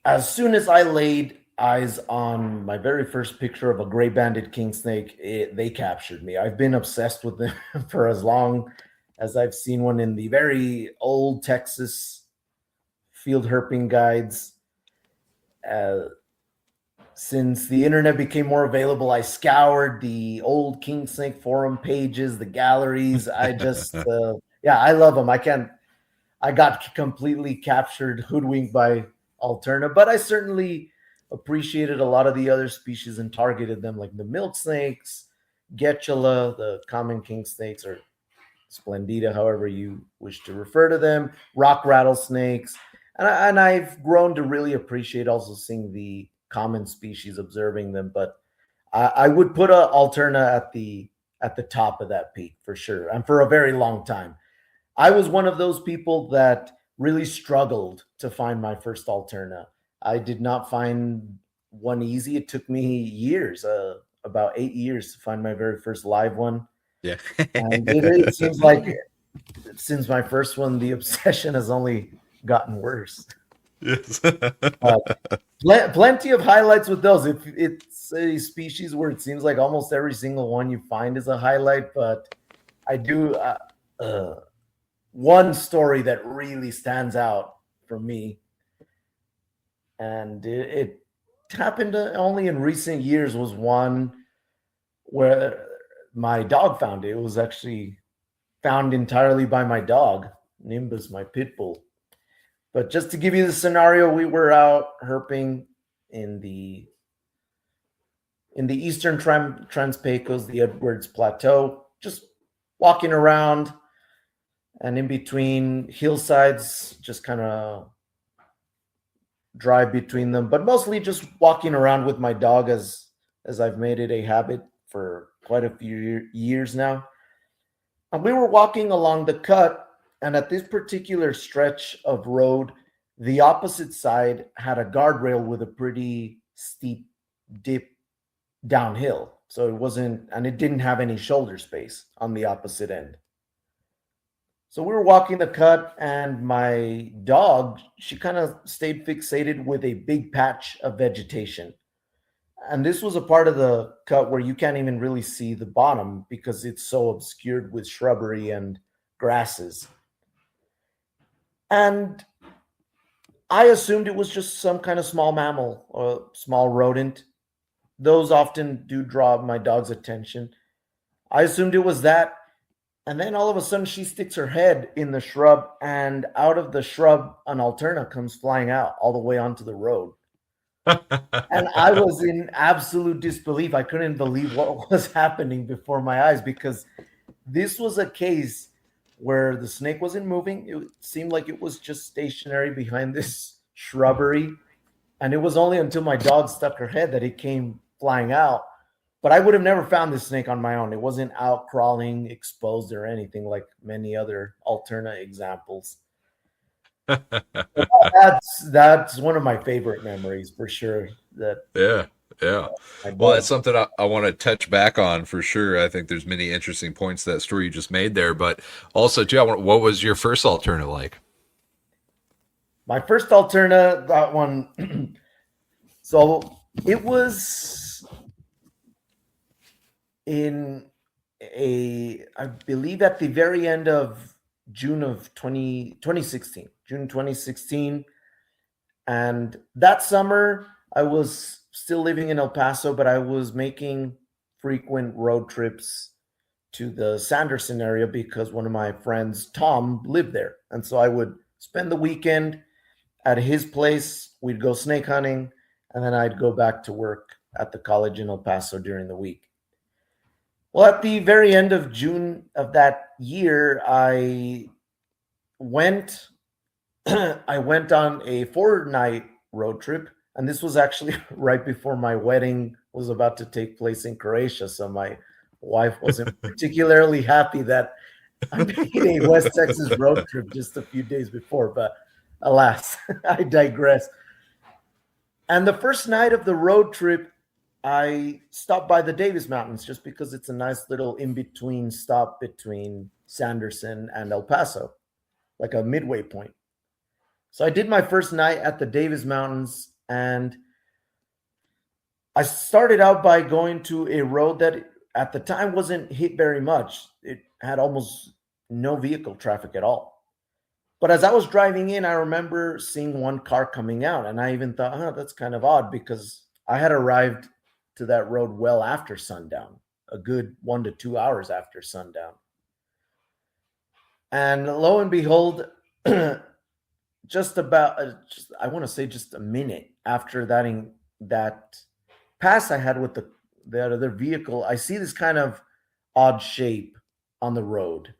as soon as I laid eyes on my very first picture of a gray banded king snake, they captured me. I've been obsessed with them for as long as I've seen one in the very old Texas field herping guides. Uh, since the internet became more available, I scoured the old king snake forum pages, the galleries. Yeah, I love them. I got completely captured, hoodwinked by Alterna, but I certainly appreciated a lot of the other species and targeted them, like the milk snakes, Getula, the common king snakes, or Splendida, however you wish to refer to them, rock rattlesnakes. And I've grown to really appreciate also seeing the common species, observing them. But I would put a Alterna at the top of that peak for sure, and for a very long time. I was one of those people that really struggled to find my first Alterna. I did not find one easy. It took me years, about 8 years, to find my very first live one. Yeah. And it seems like since my first one, the obsession has only gotten worse. Yes. Uh, Plenty of highlights with those. If it's a species where it seems like almost every single one you find is a highlight, but I do. One story that really stands out for me, and it happened only in recent years, was one where my dog found it. It was actually found entirely by my dog, Nimbus, my pit bull. But just to give you the scenario, we were out herping in the eastern Trans-Pecos, the Edwards Plateau, just walking around, and in between hillsides, just kind of drive between them, but mostly just walking around with my dog, as I've made it a habit for quite a few years now. And we were walking along the cut, and at this particular stretch of road, the opposite side had a guardrail with a pretty steep dip downhill. So it wasn't, and it didn't have any shoulder space on the opposite end. So we were walking the cut, and my dog, she kind of stayed fixated with a big patch of vegetation. And this was a part of the cut where you can't even really see the bottom because it's so obscured with shrubbery and grasses. And I assumed it was just some kind of small mammal or small rodent. Those often do draw my dog's attention. I assumed it was that. And then all of a sudden she sticks her head in the shrub, and out of the shrub, an Alterna comes flying out all the way onto the road. And I was in absolute disbelief. I couldn't believe what was happening before my eyes, because this was a case where the snake wasn't moving. It seemed like it was just stationary behind this shrubbery. And it was only until my dog stuck her head that it came flying out. But I would have never found this snake on my own. It wasn't out crawling, exposed, or anything like many other Alterna examples. That's one of my favorite memories for sure. That Yeah, yeah. my Well, that's dog. something I want to touch back on for sure. I think there's many interesting points to that story you just made there, but also too, what was your first alternative like? My first Alterna, that one. So it was in I believe at the very end of June of 2016, June 2016. And that summer, I was still living in El Paso, but I was making frequent road trips to the Sanderson area because one of my friends, Tom, lived there. And so I would spend the weekend at his place. We'd go snake hunting, and then I'd go back to work at the college in El Paso during the week. Well, at the very end of June of that year, went I went on a 4-night road trip, and this was actually right before my wedding was about to take place in Croatia. So my wife wasn't particularly happy that I made a West Texas road trip just a few days before, but alas, I digress. And the first night of the road trip, I stopped by the Davis Mountains just because it's a nice little in between stop between Sanderson and El Paso, like a midway point. So I did my first night at the Davis Mountains, and I started out by going to a road that at the time wasn't hit very much. It had almost no vehicle traffic at all. But as I was driving in, I remember seeing one car coming out, and I even thought, that's kind of odd because I had arrived to that road well after sundown, a good 1 to 2 hours after sundown. And lo and behold, just about, I want to say just a minute after that pass I had with the other vehicle, I see this kind of odd shape on the road,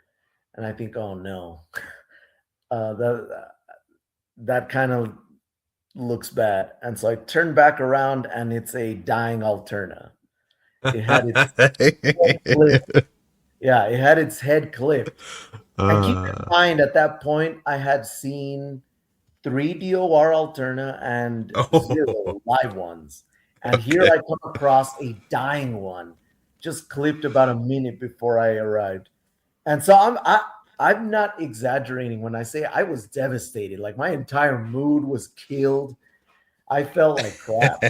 and I think, oh no, that kind of looks bad. And so I turned back around, and it's a dying Alterna. It had its head clipped. Yeah, it had its head clipped. And keep in mind, at that point, I had seen 3 DOR Alterna and Oh, 0 live ones. And here okay. I come across a dying one, just clipped about a minute before I arrived. And so I'm not exaggerating when I say I was devastated. Like my entire mood was killed. I felt like crap.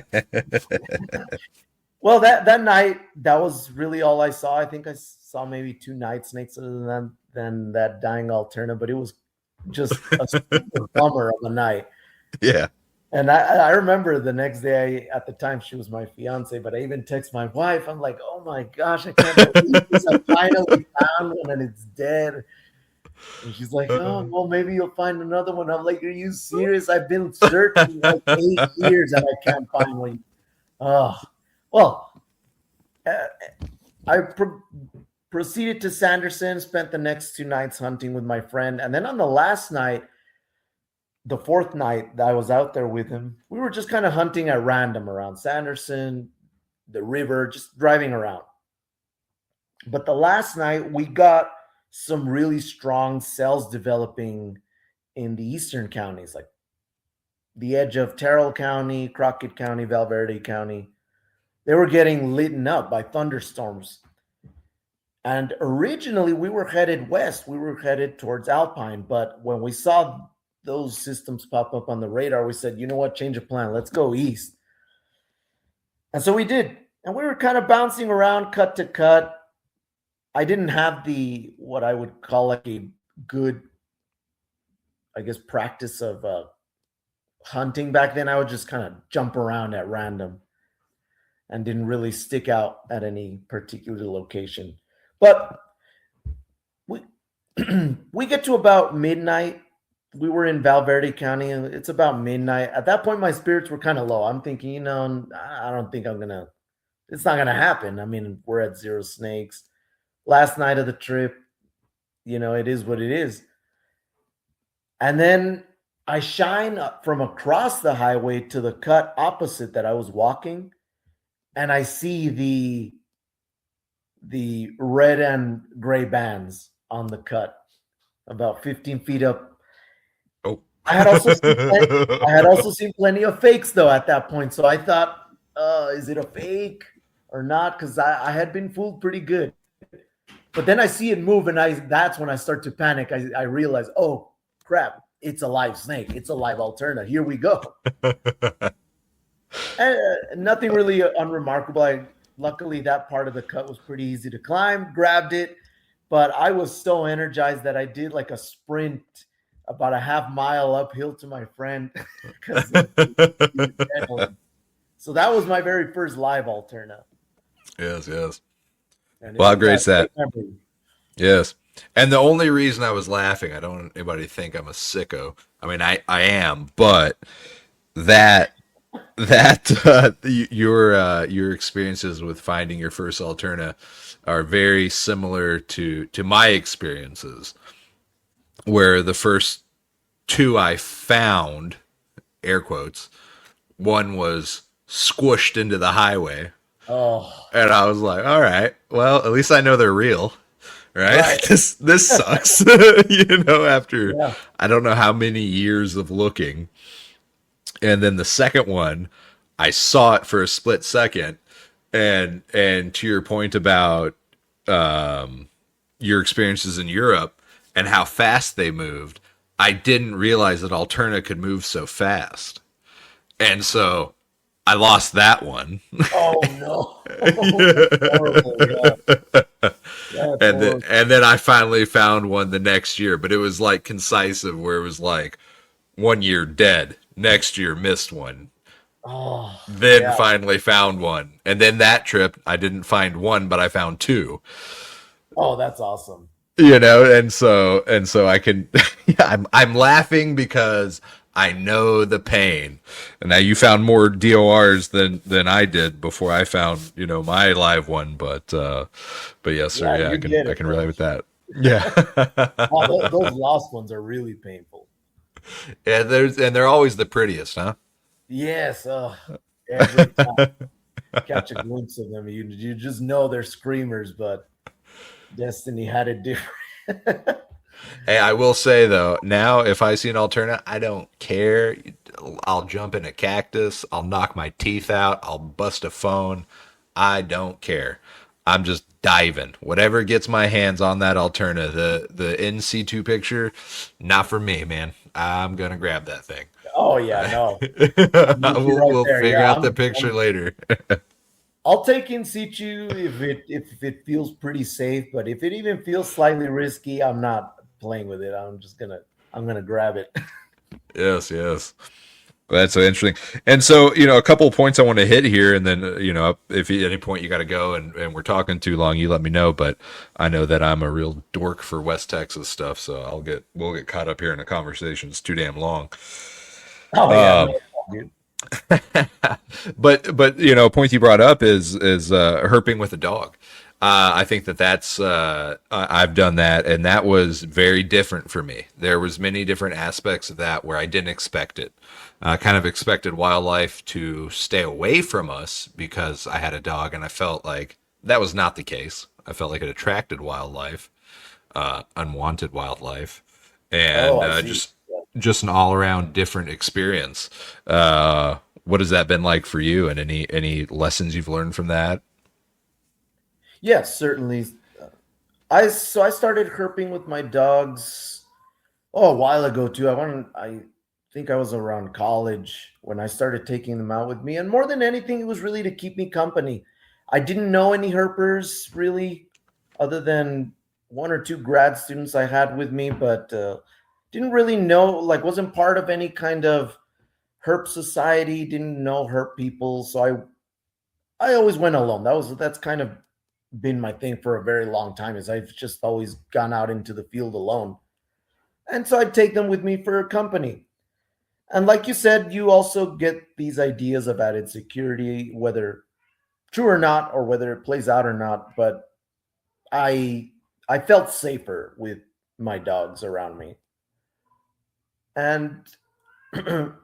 Well, that night, that was really all I saw. I think I saw maybe 2 night snakes than that dying Alterna, but it was just a super bummer of a night. Yeah. And I remember the next day, at the time she was my fiance, but I even text my wife. I'm like, oh my gosh, I can't believe this. I finally found one and it's dead. And she's like, oh, well, maybe you'll find another one. I'm like, are you serious? I've been searching like 8 years and I can't find one. Oh, well, uh, I proceeded to Sanderson, spent the next 2 nights hunting with my friend. And then on the last night, the fourth night that I was out there with him, we were just kind of hunting at random around Sanderson, the river, just driving around. But the last night, we got some really strong cells developing in the eastern counties, like the edge of Terrell County, Crockett County, Valverde County. They were getting lit up by thunderstorms. And originally, we were headed west. We were headed towards Alpine. But when we saw those systems pop up on the radar, we said, you know what, change of plan. Let's go east. And so we did. And we were kind of bouncing around cut to cut. I didn't have the what I would call like a good, I guess, practice of hunting back then. I would just kind of jump around at random and didn't really stick out at any particular location. But we we get to about midnight. We were in Valverde County, and it's about midnight. At that point, my spirits were kind of low. I'm thinking, I don't think it's not gonna happen. I mean, we're at 0 snakes. Last night of the trip, it is what it is. And then I shine from across the highway to the cut opposite that I was walking, and I see the red and gray bands on the cut about 15 feet up. Oh. I had also seen I had also seen plenty of fakes though at that point. So I thought, is it a fake or not? Because I had been fooled pretty good. But then I see it move, and that's when I start to panic. I realize, oh crap, it's a live snake. It's a live Alterna. Here we go. Nothing really unremarkable. Luckily, that part of the cut was pretty easy to climb. Grabbed it, but I was so energized that I did like a sprint about a half mile uphill to my friend because so that was my very first live Alterna, Yes, yes. and it Well, how was great a is great that? memory. Yes. And the only reason I was laughing, I don't want anybody to think I'm a sicko. I mean, I am, but that your experiences with finding your first Alterna are very similar to my experiences, where the first two I found, air quotes, one was squished into the highway, Oh, and I was like, all right, well, at least I know they're real. right? Right. This sucks. After Yeah. I don't know how many years of looking. And then the second one, I saw it for a split second. And to your point about your experiences in Europe and how fast they moved, I didn't realize that Alterna could move so fast. And so I lost that one. Oh no. That's Yeah. horrible. Yeah. That's horrible. And then I finally found one the next year, but it was like concise of where it was like 1 year dead, next year missed one, Oh, then yeah. finally found one, and then that trip I didn't find one, but I found two. Oh, that's awesome. And so I can, yeah, I'm laughing because I know the pain. And now you found more DORs than I did before I found my live one, but yes sir, Yeah, yeah, you get I it, can bro. relate with that. Yeah. Oh, those lost ones are really painful. And they're always the prettiest, huh? Yes. Every time catch a glimpse of them, you just know they're screamers, but Destiny had it different. Hey, I will say though, now if I see an alternate, I don't care. I'll jump in a cactus. I'll knock my teeth out. I'll bust a phone. I don't care. I'm just diving. Whatever gets my hands on that alterna, the in situ picture, not for me, man. I'm gonna grab that thing. Oh yeah, no, I'm with you we'll right we'll there. figure Yeah, out the picture later. I'll take in situ if it feels pretty safe, but if it even feels slightly risky, I'm not playing with it. I'm gonna grab it. Yes, yes. That's so interesting. And so, a couple of points I want to hit here, and then, if at any point you got to go and we're talking too long, you let me know. But I know that I'm a real dork for West Texas stuff, so we'll get caught up here in a conversation. It's too damn long. Oh yeah, no, dude. But a point you brought up is herping with a dog. I think that's I've done that, and that was very different for me. There was many different aspects of that where I didn't expect it. Kind of expected wildlife to stay away from us because I had a dog, and I felt like that was not the case. I felt like it attracted wildlife, unwanted wildlife, Oh, and I see. just an all around different experience. What has that been like for you, and any lessons you've learned from that? Yes, certainly. I started herping with my dogs a while ago too. I think I was around college when I started taking them out with me, and more than anything, it was really to keep me company. I didn't know any herpers really, other than one or two grad students I had with me, but didn't really know, like, wasn't part of any kind of herp society. Didn't know herp people, so I always went alone. That's kind of been my thing for a very long time. Is I've just always gone out into the field alone, and so I'd take them with me for company. And like you said, you also get these ideas of added security, whether true or not, or whether it plays out or not. But I I felt safer with my dogs around me, and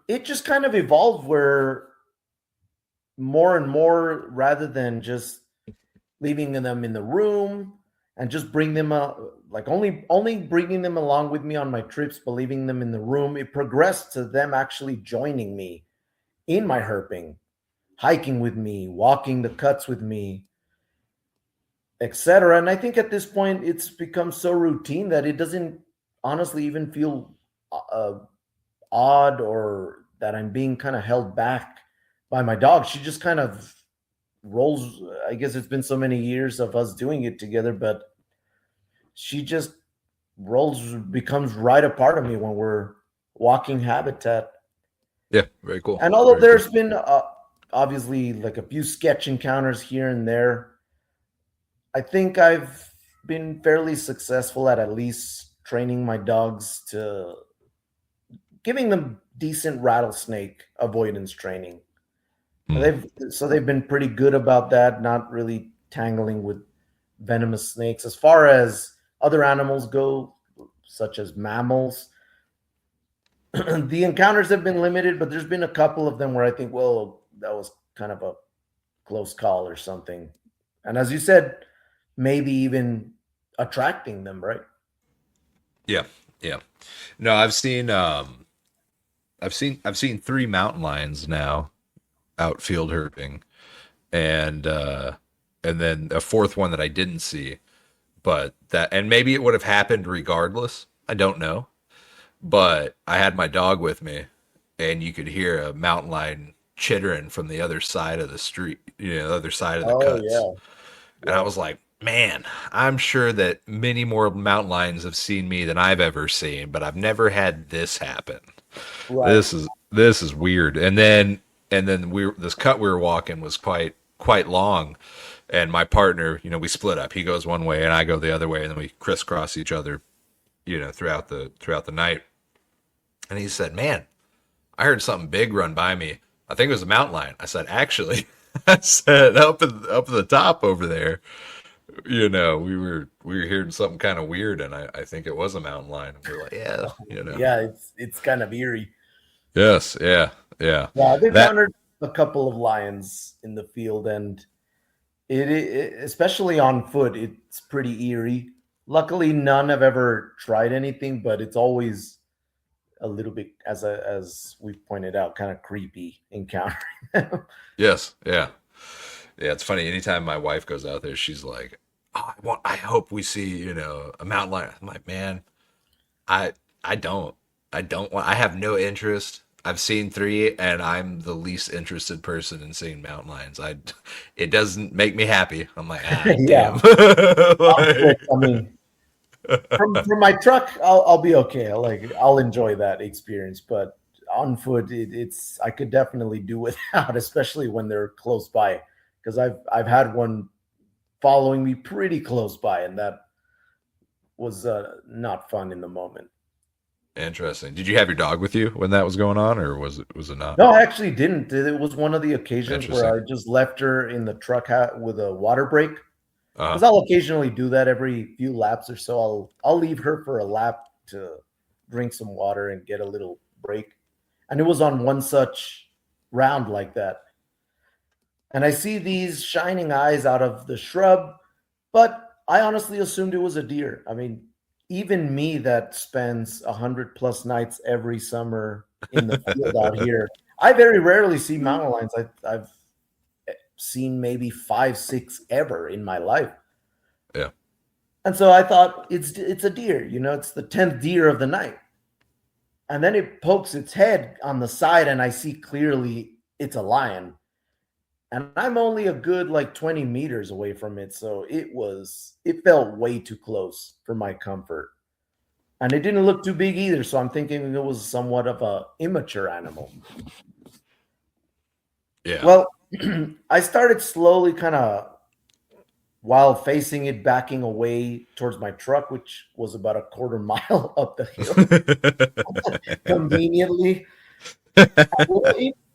it just kind of evolved where more and more, rather than just leaving them in the room and just bring them like only bringing them along with me on my trips, but leaving them in the room, it progressed to them actually joining me in my herping, hiking with me, walking the cuts with me, etc. And I think at this point it's become so routine that it doesn't honestly even feel uh, odd, or that I'm being kind of held back by my dog. She just kind of rolls. I guess it's been so many years of us doing it together, but she just becomes right a part of me when we're walking habitat. Yeah, very cool. And although Very cool. there's been obviously like a few sketch encounters here and there, I think I've been fairly successful at least training my dogs to giving them decent rattlesnake avoidance training. Hmm. They've been pretty good about that, not really tangling with venomous snakes. As far as other animals go, such as mammals, the encounters have been limited, but there's been a couple of them where I think, well, that was kind of a close call or something. And as you said, maybe even attracting them, right? Yeah, yeah. No, I've seen three mountain lions now outfield herping, and and then a fourth one that I didn't see. But that, and maybe it would have happened regardless. I don't know. But I had my dog with me, and you could hear a mountain lion chittering from the other side of the street, the other side of the Oh cuts. yeah, And I yeah, was like, man, I'm sure that many more mountain lions have seen me than I've ever seen, but I've never had this happen. right. This is weird. And then this cut we were walking was quite long, and my partner, we split up. He goes one way and I go the other way, and then we crisscross each other, throughout the night. And he said, "Man, I heard something big run by me. I think it was a mountain lion." I said, "Actually," I said, up at the top over there, we were hearing something kind of weird, and I think it was a mountain lion. And we're like, yeah, Yeah, it's kind of eerie. yes, yeah, yeah. Yeah, I've That encountered a couple of lions in the field, and especially on foot, it's pretty eerie. Luckily, none have ever tried anything, but it's always a little bit, as we've pointed out, kind of creepy encountering them. Yes, yeah, yeah. It's funny. Anytime my wife goes out there, she's like, "Oh, I hope we see, a mountain lion." I'm like, "Man, I, I don't, I have no interest. I've seen three, and I'm the least interested person in seeing mountain lions. It doesn't make me happy." I'm like, ah, Yeah, damn. on foot. Like, I mean, from my truck, I'll be okay. I'll enjoy that experience, but on foot, it's I could definitely do without, especially when they're close by, because I've had one following me pretty close by, and that was not fun in the moment. interesting. Did you have your dog with you when that was going on, or was it not? No, I actually didn't. It was one of the occasions where Interesting. I just left her in the truck with a water break, Uh, because I'll occasionally do that every few laps or so. I'll leave her for a lap to drink some water and get a little break. And it was on one such round like that. And I see these shining eyes out of the shrub, but I honestly assumed it was a deer. I mean, even me that spends 100+ nights every summer in the field out here, I very rarely see mountain lions. I've seen maybe 5, 6 ever in my life. yeah. And so I thought it's a deer, it's the 10th deer of the night. And then it pokes its head on the side, and I see clearly it's a lion. And I'm only a good like 20 meters away from it, so it felt way too close for my comfort. And it didn't look too big either, so I'm thinking it was somewhat of a immature animal. Yeah. Well, I started slowly kind of, while facing it, backing away towards my truck, which was about a quarter mile up the hill conveniently.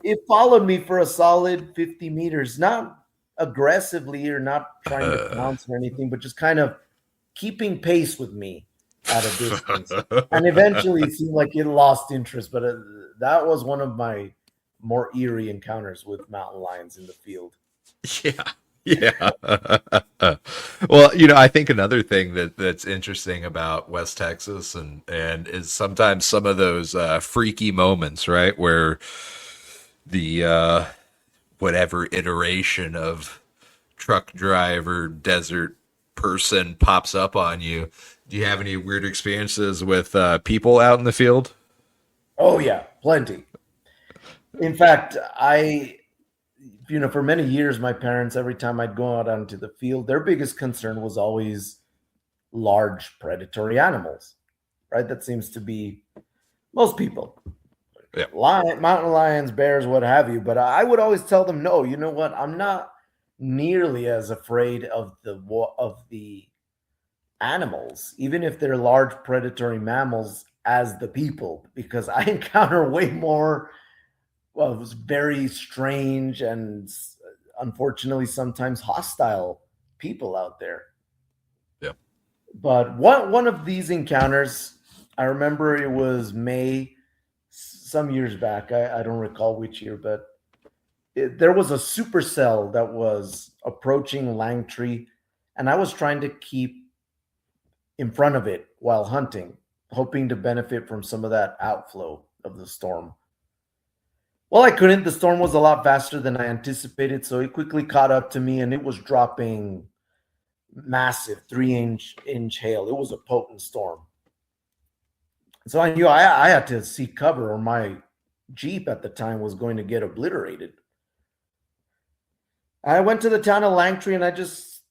It followed me for a solid 50 meters, not aggressively or not trying to pounce or anything, but just kind of keeping pace with me at a distance. And eventually it seemed like it lost interest, but that was one of my more eerie encounters with mountain lions in the field. Yeah. Yeah. Well, I think another thing that's interesting about West Texas and is sometimes some of those freaky moments, right, where the whatever iteration of truck driver desert person pops up on you. Do you have any weird experiences with people out in the field? Oh, yeah, plenty. In fact, for many years, my parents, every time I'd go out onto the field, their biggest concern was always large predatory animals, right? That seems to be most people. Yeah. Mountain lions, bears, what have you. But I would always tell them, no, you know what? I'm not nearly as afraid of the animals, even if they're large predatory mammals, as the people, because I encounter way more. Well, it was very strange and unfortunately sometimes hostile people out there. Yeah. But one of these encounters, I remember it was May, some years back. I don't recall which year, but there was a supercell that was approaching Langtree, and I was trying to keep in front of it while hunting, hoping to benefit from some of that outflow of the storm. Well, I couldn't. The storm was a lot faster than I anticipated, so it quickly caught up to me, and it was dropping massive 3-inch hail. It was a potent storm. So I knew I had to seek cover, or my Jeep at the time was going to get obliterated. I went to the town of Langtree, and I just,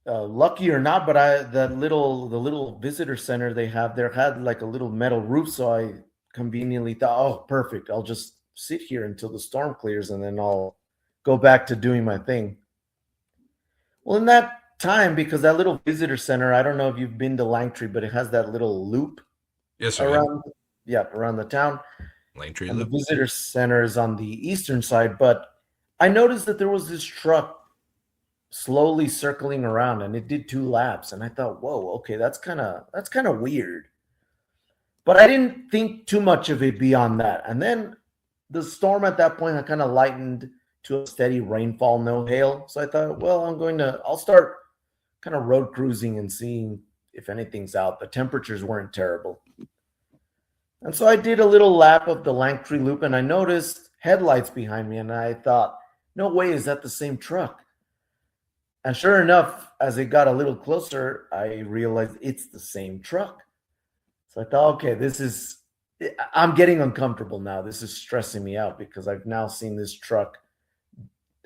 lucky or not, but the little visitor center they have there had like a little metal roof, so I conveniently thought, oh, perfect. I'll just sit here until the storm clears, and then I'll go back to doing my thing. Well, in that time, because that little visitor center, I don't know if you've been to Langtree, but it has that little loop around the town. Langtree And loop. the visitor center is on the eastern side, but I noticed that there was this truck slowly circling around, and it did 2 laps, and I thought, whoa, okay, that's kind of weird. But I didn't think too much of it beyond that. And then the storm at that point had kind of lightened to a steady rainfall, no hail. So I thought, well, I'll start kind of road cruising and seeing if anything's out. The temperatures weren't terrible. And so I did a little lap of the Langtree Loop, and I noticed headlights behind me, and I thought, no way, is that the same truck? And sure enough, as it got a little closer, I realized it's the same truck. So I thought, okay, I'm getting uncomfortable now. This is stressing me out because I've now seen this truck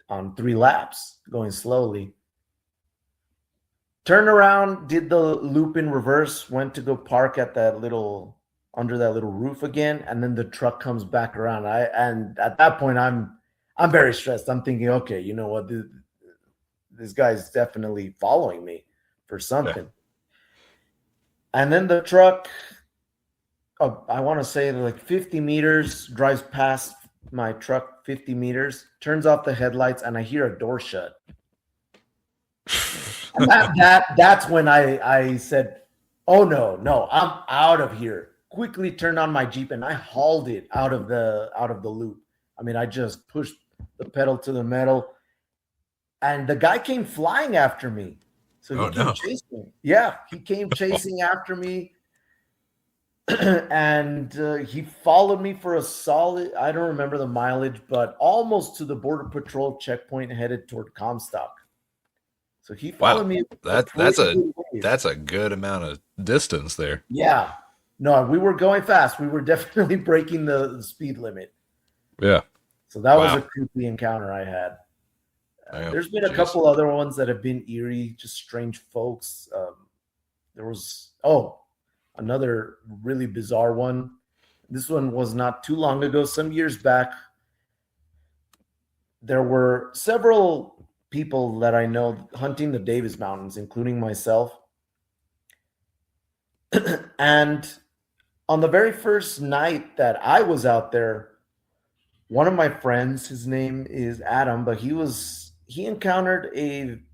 on 3 laps going slowly. Turned around, did the loop in reverse, went to go park at under that little roof again, and then the truck comes back around. And at that point, I'm very stressed. I'm thinking, okay, you know what? This guy's definitely following me for something. Yeah. And then the truck, I want to say like 50 meters, drives past my truck 50 meters, turns off the headlights, and I hear a door shut. And that's when I said, oh, no, I'm out of here. Quickly turned on my Jeep, and I hauled it out of the loop. I mean, I just pushed the pedal to the metal, and the guy came flying after me. So he came chasing. Yeah, he came chasing after me. And he followed me for a solid, I don't remember the mileage, but almost to the Border Patrol checkpoint headed toward Comstock. So he followed me. That's a good amount of distance there. Yeah. No, we were going fast. We were definitely breaking the speed limit. Yeah. So that was a creepy encounter I had. There's been a couple other ones that have been eerie, just strange folks. There was, another really bizarre one. This one was not too long ago, some years back. There were several people that I know hunting the Davis Mountains, including myself. And on the very first night that I was out there, one of my friends, his name is Adam, but he encountered an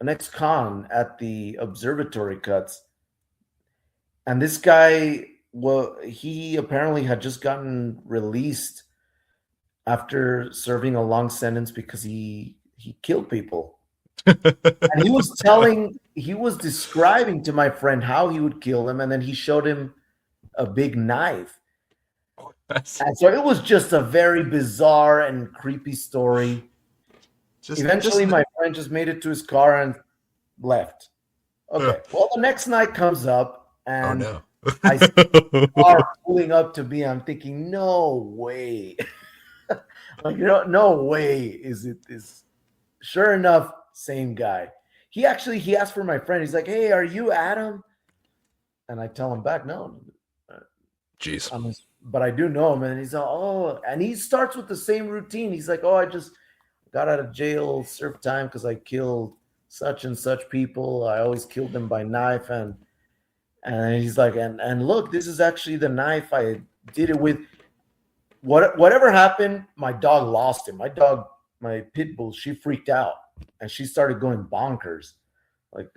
ex-con at the observatory cuts. And this guy, he apparently had just gotten released after serving a long sentence because he killed people. And he was describing to my friend how he would kill them, and then he showed him a big knife. And so it was just a very bizarre and creepy story. Eventually, my friend just made it to his car and left. Okay. Well, the next night comes up, and I see the car pulling up to me. I'm thinking, no way. Like, no way is it this. Sure enough, same guy. He asked for my friend. He's like, hey, are you Adam? And I tell him back, no. Jeez. But I do know him. And he's like, oh, and he starts with the same routine. He's like, oh, I just got out of jail, served time because I killed such and such people. I always killed them by knife. And he's like, and look, this is actually the knife I did it with. Whatever happened, my dog lost him. My pit bull, she freaked out and she started going bonkers, like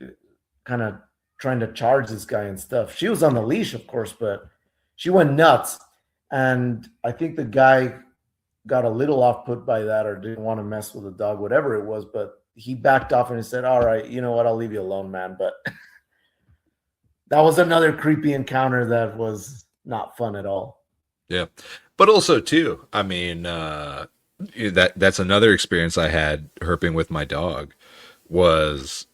kind of trying to charge this guy and stuff. She was on the leash, of course, but she went nuts. And I think the guy got a little off put by that or didn't want to mess with the dog, whatever it was. But he backed off and he said, "All right, you know what? I'll leave you alone, man." But that was another creepy encounter that was not fun at all. Yeah. But also too, I mean, that's another experience I had herping with my dog was,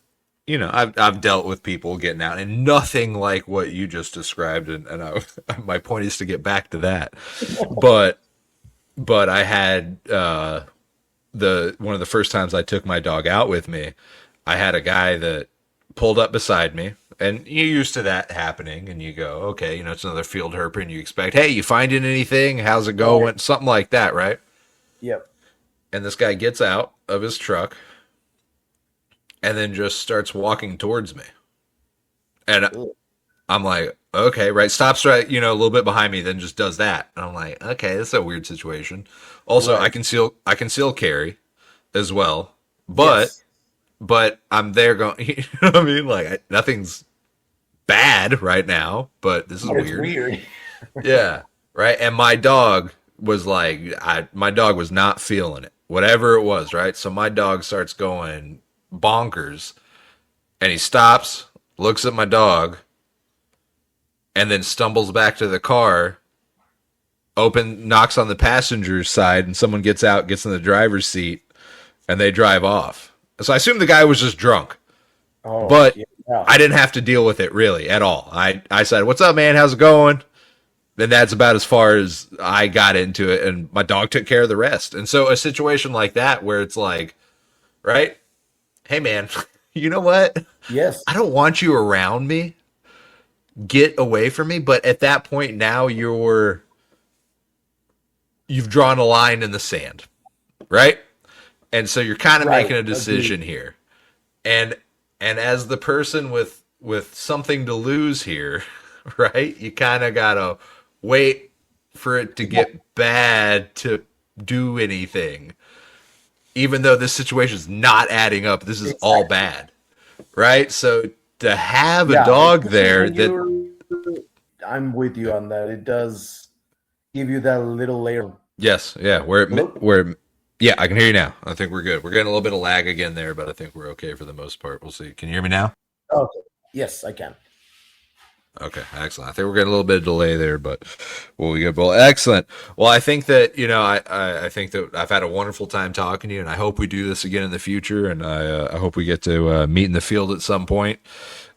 I've dealt with people getting out and nothing like what you just described. My point is to get back to that. But I had, one of the first times I took my dog out with me, I had a guy that pulled up beside me, and you're used to that happening, and you go, okay, it's another field herper, and you expect, hey, you finding anything? How's it going? Right. Something like that, right? Yep. And this guy gets out of his truck and then just starts walking towards me. And I'm like, okay, right. Stops right, a little bit behind me, then just does that. And I'm like, okay, that's a weird situation. Also, right. I conceal carry as well. But I'm there going, you know what I mean? Like, nothing's bad right now, but this is weird. It's weird. Yeah, right. And my dog was like, my dog was not feeling it, whatever it was, right? So my dog starts going bonkers, and he stops, looks at my dog, and then stumbles back to the car, knocks on the passenger's side, and someone gets out, gets in the driver's seat, and they drive off. So I assume the guy was just drunk. But yeah. I didn't have to deal with it really at all. I said, "What's up, man? How's it going?" Then that's about as far as I got into it, and my dog took care of the rest. And so a situation like that where it's like, right? Hey, man, you know what? Yes. I don't want you around me. Get away from me. But at that point now you've drawn a line in the sand, right? And so you're kind of making a decision here. And as the person with something to lose here, right? You kind of got to wait for it to get bad to do anything. Even though this situation is not adding up, this is all bad. Right? So to have a dog there I'm with you on that. It does give you that little layer. Yes, yeah. Yeah, I can hear you now. I think we're good. We're getting a little bit of lag again there, but I think we're okay for the most part. We'll see. Can you hear me now? Okay. Yes, I can. Okay, excellent. I think we're getting a little bit of delay there, but we'll be good. Well, excellent. Well, I think that, I think that I've had a wonderful time talking to you, and I hope we do this again in the future, and I hope we get to meet in the field at some point.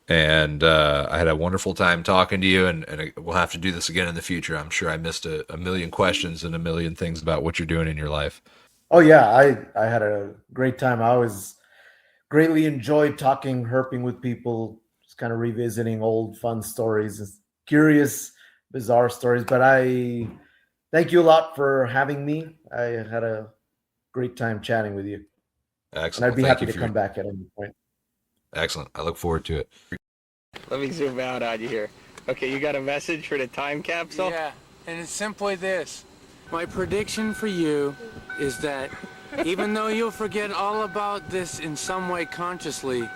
And I had a wonderful time talking to you, and we'll have to do this again in the future. I'm sure I missed a million questions and a million things about what you're doing in your life. Oh, yeah, I had a great time. I always greatly enjoyed talking herping with people, just kind of revisiting old fun stories, curious, bizarre stories. But I thank you a lot for having me. I had a great time chatting with you. Excellent. And I'd be happy to come back at any point. Excellent. I look forward to it. Let me zoom out on you here. Okay, you got a message for the time capsule? Yeah, and it's simply this. My prediction for you is that even though you'll forget all about this in some way consciously,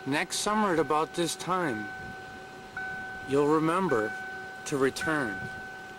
next summer at about this time, you'll remember to return.